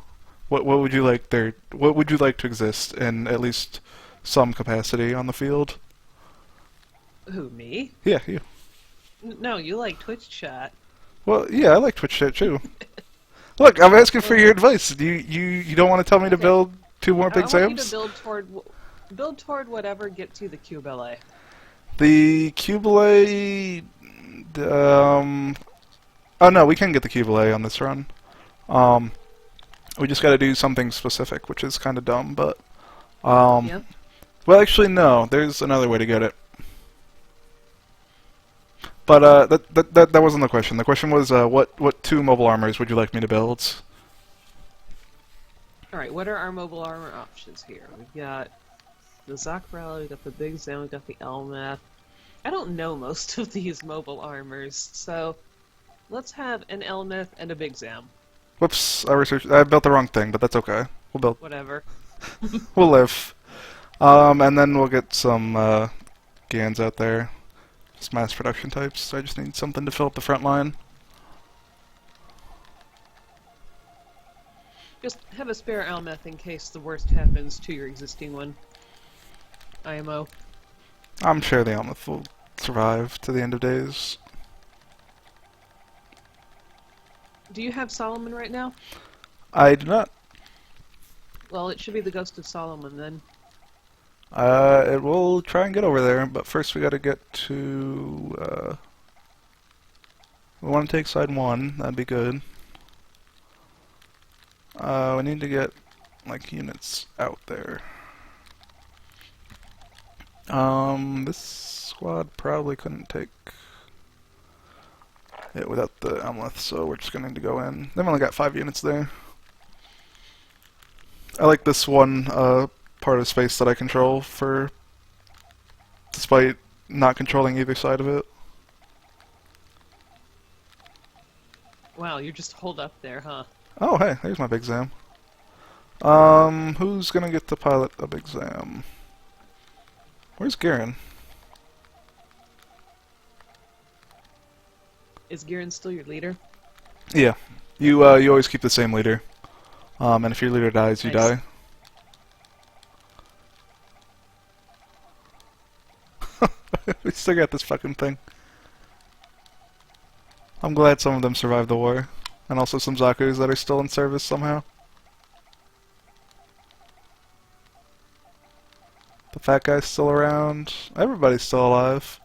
what would you like there? What would you like to exist in at least some capacity on the field? Who, me? Yeah, you. No, you like Twitch chat. Well, yeah, I like Twitch chat too. Look, I'm asking for your advice. You don't want to tell me to Okay. build 2 more Big I want you Zams? to build toward whatever gets you the Cube LA. The Cubelay, Oh no, we can get the Cubile on this run. Um, we just gotta do something specific, which is kind of dumb, but... Yep. Well, actually, no. There's another way to get it. But that wasn't the question. The question was, what 2 mobile armors would you like me to build? Alright, what are our mobile armor options here? We've got the Zakrala, we've got the Big Zam, we've got the Elmeth. I don't know most of these mobile armors, so let's have an Elmeth and a Big Zam. Whoops, I built the wrong thing, but that's okay. Whatever. We'll live. And then we'll get some GANs out there. Just mass production types. So I just need something to fill up the front line. Just have a spare Elmeth in case the worst happens to your existing one. IMO. I'm sure the Elmeth will survive to the end of days. Do you have Solomon right now? I do not. Well, it should be the Ghost of Solomon then. It will try and get over there, but first we gotta get to, we want to take side 1, that'd be good. We need to get, like, units out there. This squad probably couldn't take it without the Amleth, so we're just gonna need to go in. They've only got 5 units there. I like this one, part of space that I control despite not controlling either side of it. Wow, you're just holed up there, huh? Oh, hey, there's my Big Zam. Who's gonna get to pilot a Big Zam? Where's Gihren? Is Gihren still your leader? Yeah. You always keep the same leader. And if your leader dies, you Nice. die. We still got this fucking thing. I'm glad some of them survived the war. And also some Zakus that are still in service somehow. The fat guy's still around. Everybody's still alive.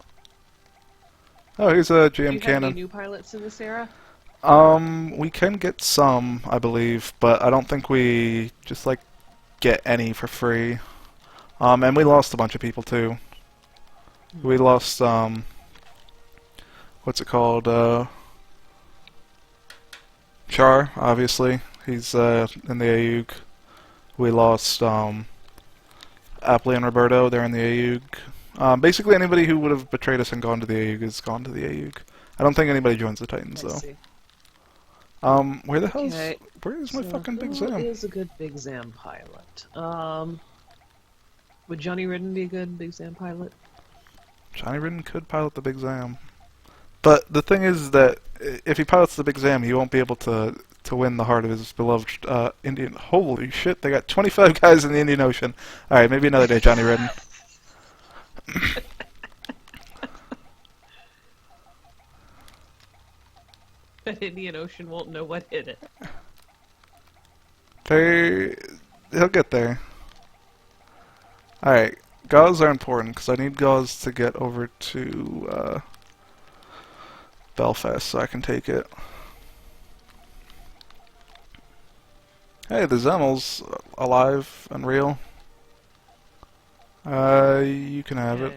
Oh, here's a Do you GM have cannon. any new pilots in this era? We can get some, I believe, but I don't think we just, like, get any for free. And we lost a bunch of people, too. We lost, what's it called, Char, obviously. He's, in the AUG. We lost, Apley and Roberto, they're in the AUG. Basically anybody who would have betrayed us and gone to the AUG is gone to the AUG. I don't think anybody joins the Titans, I though. see. Where the hell's... Okay, Where's my So fucking Big who Zam? is a good Big Zam pilot? Would Johnny Ridden be a good Big Zam pilot? Johnny Ridden could pilot the Big Zam. But the thing is that if he pilots the Big Zam, he won't be able to win the heart of his beloved Indian... Holy shit, they got 25 guys in the Indian Ocean. Alright, maybe another day, Johnny Ridden. The Indian Ocean won't know what hit it. He'll get there. Alright, gauze are important, because I need gauze to get over to Belfast so I can take it. Hey, the Zemel's alive and real. You can have it. Okay.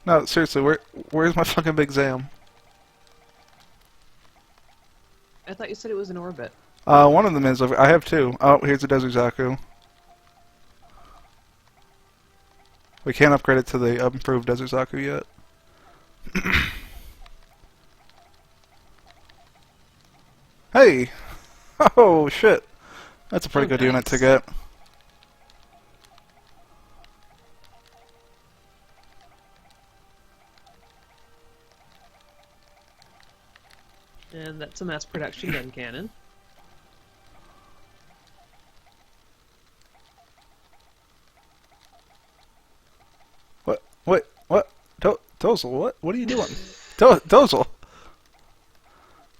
No, seriously, where's my fucking Big Zam? I thought you said it was in orbit. One of them is over. I have 2. Oh, here's a Desert Zaku. We can't upgrade it to the improved Desert Zaku yet. Hey! Oh, shit. That's a pretty good unit to nice. get. And that's a mass production gun cannon. What? Dozel, what? What are you doing? Dozel!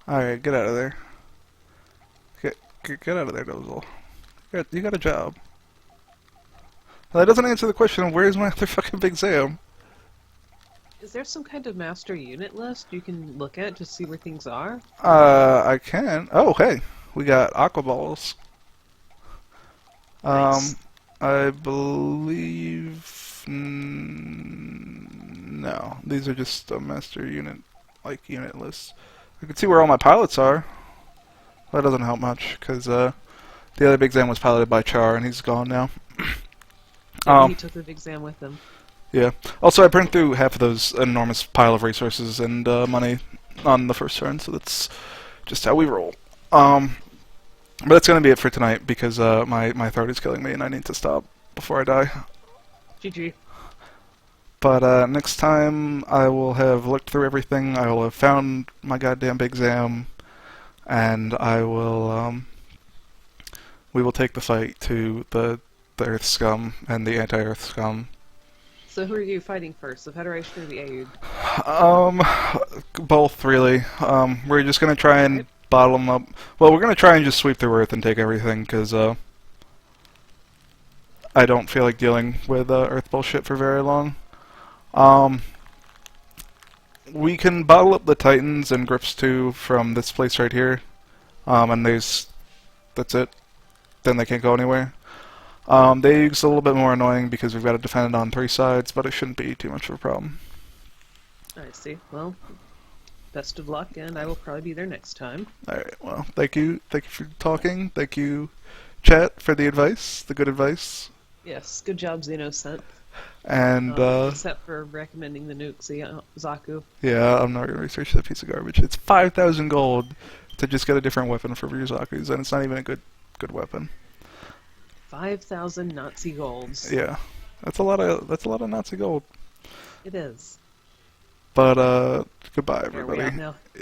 Alright, get out of there. Get out of there, Dozel. You got a job. Well, that doesn't answer the question of where's my other fucking Big Sam? Is there some kind of master unit list you can look at to see where things are? I can. Oh, hey, we got Aqua Balls. Nice. I believe no. These are just a master unit, like unit lists. I can see where all my pilots are. That doesn't help much because the other Big Zam was piloted by Char and he's gone now. Maybe he took the big exam with him. Yeah. Also, I burned through half of those enormous pile of resources and money on the first turn, so that's just how we roll. But that's gonna be it for tonight because my throat is killing me and I need to stop before I die. GG. But next time I will have looked through everything. I will have found my goddamn Big Zam, and I will we will take the fight to the Earth Scum and the anti-Earth Scum. So who are you fighting first, the Federation or the Aid? Both really. We're just gonna try and Right. bottle them up. Well, we're gonna try and just sweep through Earth and take everything because I don't feel like dealing with Earth bullshit for very long. We can bottle up the Titans and Grips 2 from this place right here. And that's it. Then they can't go anywhere. They's a little bit more annoying because we've got to defend it on 3 sides, but it shouldn't be too much of a problem. I see. Well, best of luck, and I will probably be there next time. Alright, well, thank you. Thank you for talking. Thank you, chat, for the advice, the good advice. Yes, good job, Xenosynth. And, Except for recommending the nuke, Zaku. yeah, I'm not going to research that piece of garbage. It's 5,000 gold to just get a different weapon for Ryuzaku's, and it's not even a good weapon. 5,000 Nazi golds. Yeah, that's a lot of Nazi gold. It is. But goodbye Are we everybody. out now?